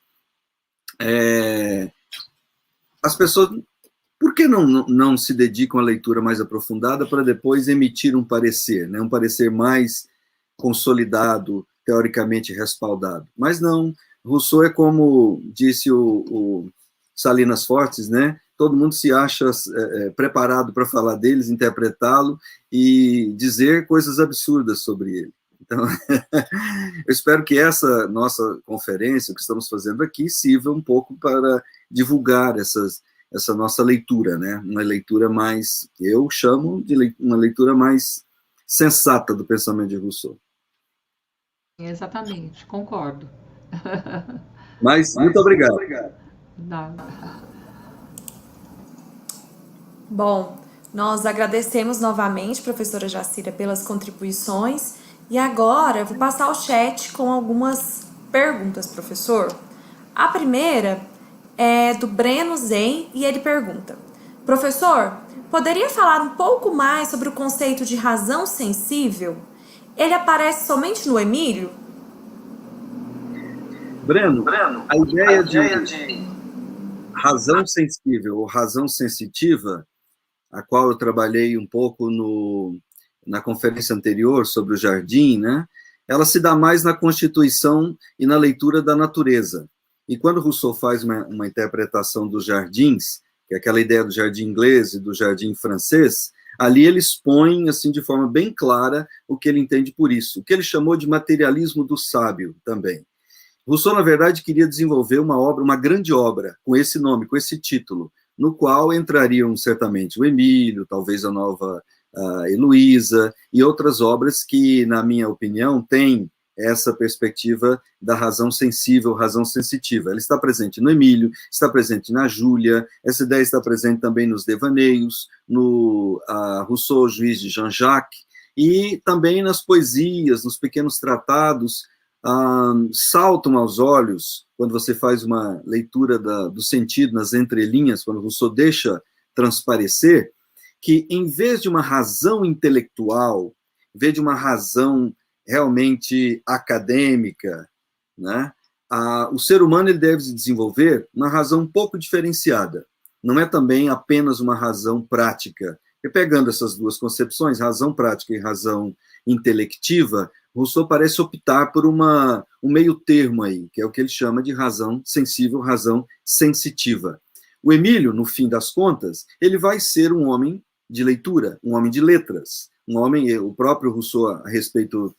as pessoas, por que não se dedicam à leitura mais aprofundada para depois emitir um parecer, né, um parecer mais consolidado, teoricamente respaldado? Mas não, Rousseau é como disse o Salinas Fortes, né? Todo mundo se acha preparado para falar deles, interpretá-lo e dizer coisas absurdas sobre ele. Então, eu espero que essa nossa conferência, que estamos fazendo aqui, sirva um pouco para divulgar essa nossa leitura, né? Uma leitura mais, eu chamo de uma leitura mais sensata do pensamento de Rousseau. Exatamente, concordo. Mas, muito obrigado. Nada. Bom, nós agradecemos novamente, professora Jacira, pelas contribuições. E agora eu vou passar o chat com algumas perguntas, professor. A primeira é do Breno Zen e ele pergunta: professor, poderia falar um pouco mais sobre o conceito de razão sensível? Ele aparece somente no Emílio? Breno, a ideia de razão sensível ou razão sensitiva, a qual eu trabalhei um pouco na conferência anterior sobre o jardim, né? Ela se dá mais na constituição e na leitura da natureza. E quando Rousseau faz uma interpretação dos jardins, que é aquela ideia do jardim inglês e do jardim francês, ali ele expõe, assim, de forma bem clara o que ele entende por isso, o que ele chamou de materialismo do sábio também. Rousseau, na verdade, queria desenvolver uma grande obra, com esse nome, com esse título, no qual entrariam certamente o Emílio, talvez a nova Heloísa, e outras obras que, na minha opinião, têm essa perspectiva da razão sensível, razão sensitiva. Ela está presente no Emílio, está presente na Júlia, essa ideia está presente também nos devaneios, no Rousseau, Juiz de Jean-Jacques, e também nas poesias, nos pequenos tratados, saltam aos olhos, quando você faz uma leitura do sentido nas entrelinhas, quando Rousseau deixa transparecer, que em vez de uma razão intelectual, em vez de uma razão realmente acadêmica, né, o ser humano ele deve desenvolver uma razão um pouco diferenciada. Não é também apenas uma razão prática. E pegando essas duas concepções, razão prática e razão intelectiva, Rousseau parece optar por um meio termo aí, que é o que ele chama de razão sensível, razão sensitiva. O Emílio, no fim das contas, ele vai ser um homem de leitura, um homem de letras, um homem, o próprio Rousseau, a respeito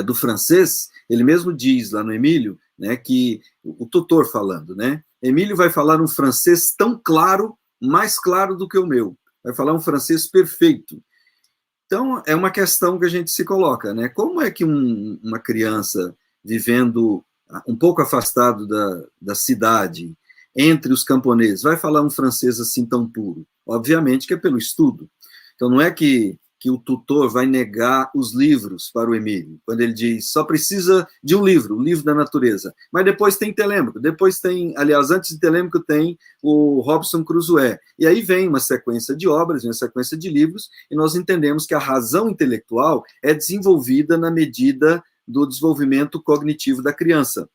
do francês, ele mesmo diz lá no Emílio, né, que o tutor falando, né, Emílio vai falar um francês tão claro, mais claro do que o meu, vai falar um francês perfeito. Então, é uma questão que a gente se coloca, né? Como é que uma criança vivendo um pouco afastado da cidade, entre os camponeses, vai falar um francês assim tão puro? Obviamente que é pelo estudo. Então, não é que o tutor vai negar os livros para o Emílio, quando ele diz, só precisa de um livro, o livro da natureza. Mas depois tem Telêmaco, depois tem, aliás, antes de Telêmaco tem o Robinson Crusoe. E aí vem uma sequência de obras, uma sequência de livros, e nós entendemos que a razão intelectual é desenvolvida na medida do desenvolvimento cognitivo da criança.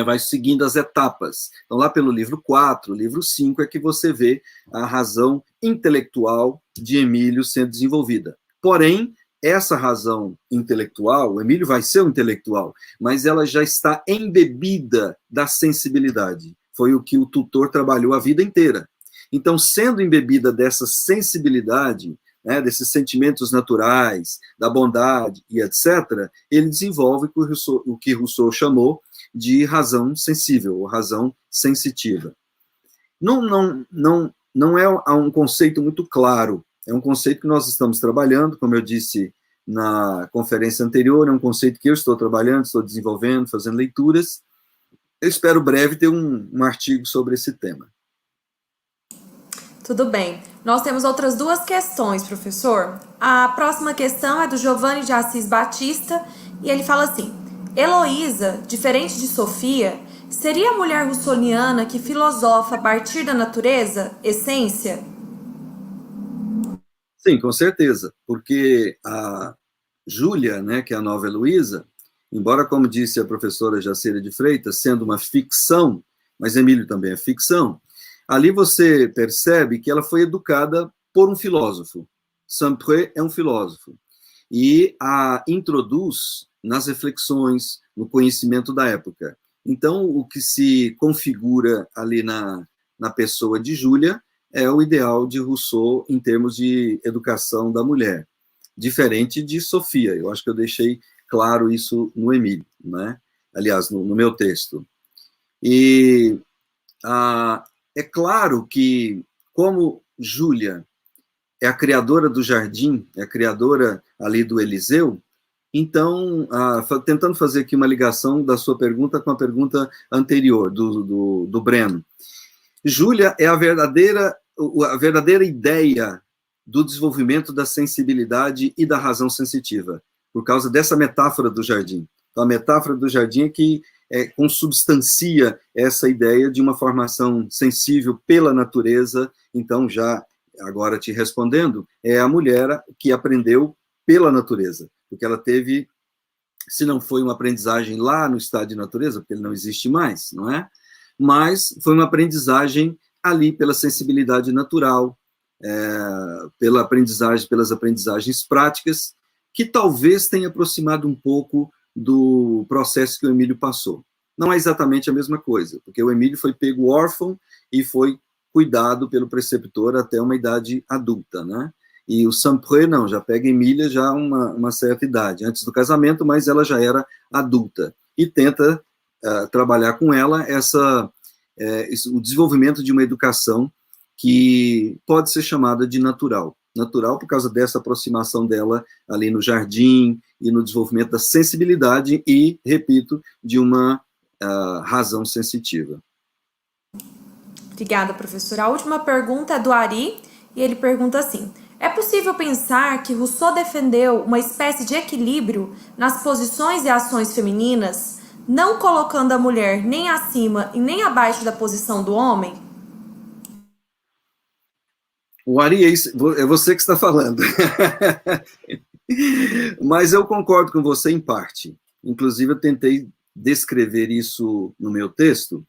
Vai seguindo as etapas. Então, lá pelo livro 4, livro 5, é que você vê a razão intelectual de Emílio sendo desenvolvida. Porém, essa razão intelectual, o Emílio vai ser um intelectual, mas ela já está embebida da sensibilidade. Foi o que o tutor trabalhou a vida inteira. Então, sendo embebida dessa sensibilidade, né, desses sentimentos naturais, da bondade e etc., ele desenvolve o que Rousseau chamou de razão sensível, ou razão sensitiva. Não é um conceito muito claro, é um conceito que nós estamos trabalhando, como eu disse na conferência anterior, é um conceito que eu estou trabalhando, estou desenvolvendo, fazendo leituras. Eu espero breve ter um artigo sobre esse tema. Tudo bem. Nós temos outras duas questões, professor. A próxima questão é do Giovanni de Assis Batista, e ele fala assim: Heloísa, diferente de Sofia, seria a mulher russoniana que filosofa a partir da natureza, essência? Sim, com certeza, porque a Júlia, né, que é a nova Heloísa, embora, como disse a professora Jacira de Freitas, sendo uma ficção, mas Emílio também é ficção, ali você percebe que ela foi educada por um filósofo. Saint-Preux é um filósofo. E a introduz nas reflexões, no conhecimento da época. Então, o que se configura ali na pessoa de Júlia é o ideal de Rousseau em termos de educação da mulher, diferente de Sofia. Eu acho que eu deixei claro isso no Emílio, né? Aliás, no meu texto. E é claro que, como Júlia é a criadora do jardim, é a criadora ali do Eliseu, então, tentando fazer aqui uma ligação da sua pergunta com a pergunta anterior, do Breno. Júlia é a verdadeira ideia do desenvolvimento da sensibilidade e da razão sensitiva, por causa dessa metáfora do jardim. Então, a metáfora do jardim é que consubstancia essa ideia de uma formação sensível pela natureza. Então, já agora te respondendo, é a mulher que aprendeu pela natureza, porque ela teve, se não foi uma aprendizagem lá no estado de natureza, porque ele não existe mais, não é? Mas foi uma aprendizagem ali pela sensibilidade natural, pelas aprendizagens práticas, que talvez tenha aproximado um pouco do processo que o Emílio passou. Não é exatamente a mesma coisa, porque o Emílio foi pego órfão e foi cuidado pelo preceptor até uma idade adulta, né? E o Saint-Preux, não, já pega Emília já uma certa idade, antes do casamento, mas ela já era adulta. E tenta trabalhar com ela o desenvolvimento de uma educação que pode ser chamada de natural. Natural por causa dessa aproximação dela ali no jardim e no desenvolvimento da sensibilidade e, repito, de uma razão sensitiva. Obrigada, professora. A última pergunta é do Ari, e ele pergunta assim: é possível pensar que Rousseau defendeu uma espécie de equilíbrio nas posições e ações femininas, não colocando a mulher nem acima e nem abaixo da posição do homem? O Ari, é você que está falando. Mas eu concordo com você em parte. Inclusive, eu tentei descrever isso no meu texto,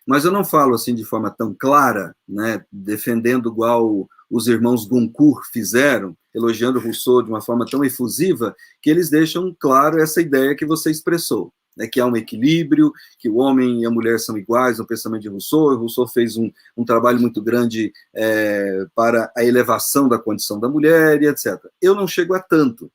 mas eu não falo assim de forma tão clara, né, defendendo igual os irmãos Goncourt fizeram, elogiando Rousseau de uma forma tão efusiva, que eles deixam claro essa ideia que você expressou, né, que há um equilíbrio, que o homem e a mulher são iguais no pensamento de Rousseau. Rousseau fez um trabalho muito grande para a elevação da condição da mulher e etc. Eu não chego a tanto,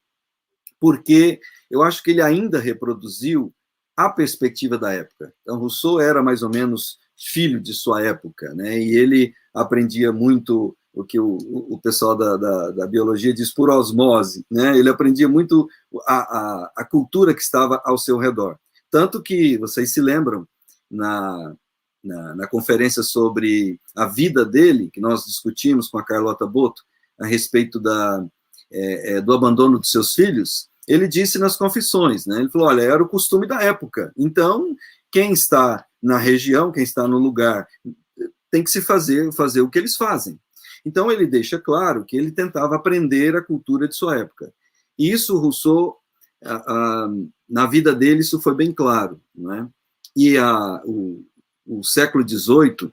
porque eu acho que ele ainda reproduziu a perspectiva da época. Então, Rousseau era mais ou menos filho de sua época, né, e ele aprendia muito o que o pessoal da biologia diz por osmose, né, ele aprendia muito a cultura que estava ao seu redor. Tanto que, vocês se lembram, na conferência sobre a vida dele, que nós discutimos com a Carlota Boto, a respeito do abandono dos seus filhos, ele disse nas confissões, né, ele falou, olha, era o costume da época, então, quem está na região, quem está no lugar, tem que se fazer o que eles fazem. Então, ele deixa claro que ele tentava aprender a cultura de sua época. E isso, Rousseau, na vida dele, isso foi bem claro, né? E o século XVIII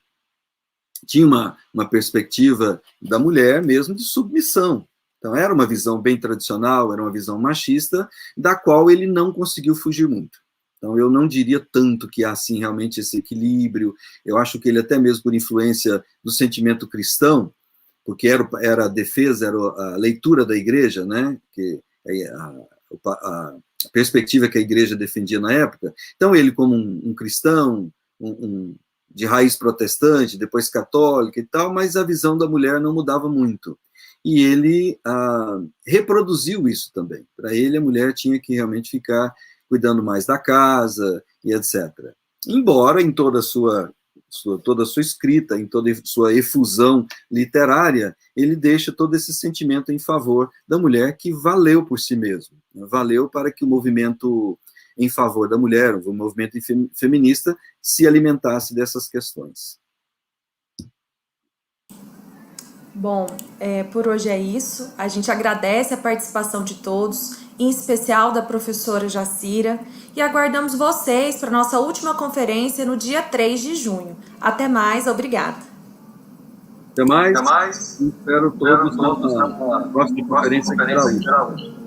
tinha uma perspectiva da mulher mesmo de submissão. Então, era uma visão bem tradicional, era uma visão machista, da qual ele não conseguiu fugir muito. Então, eu não diria tanto que há, assim, realmente esse equilíbrio. Eu acho que ele, até mesmo por influência do sentimento cristão, porque era a defesa, era a leitura da igreja, né, que a perspectiva que a igreja defendia na época. Então, ele, como um cristão, de raiz protestante, depois católica e tal, mas a visão da mulher não mudava muito. E ele reproduziu isso também. Para ele, a mulher tinha que realmente ficar cuidando mais da casa e etc. Embora em toda a sua escrita, em toda a sua efusão literária, ele deixa todo esse sentimento em favor da mulher, que valeu por si mesmo, né? Valeu para que o movimento em favor da mulher, o movimento feminista, se alimentasse dessas questões. Bom, por hoje é isso. A gente agradece a participação de todos, em especial da professora Jacira, e aguardamos vocês para a nossa última conferência no dia 3 de junho. Até mais, obrigada. Até mais. Espero todos na próxima conferência aqui da USP.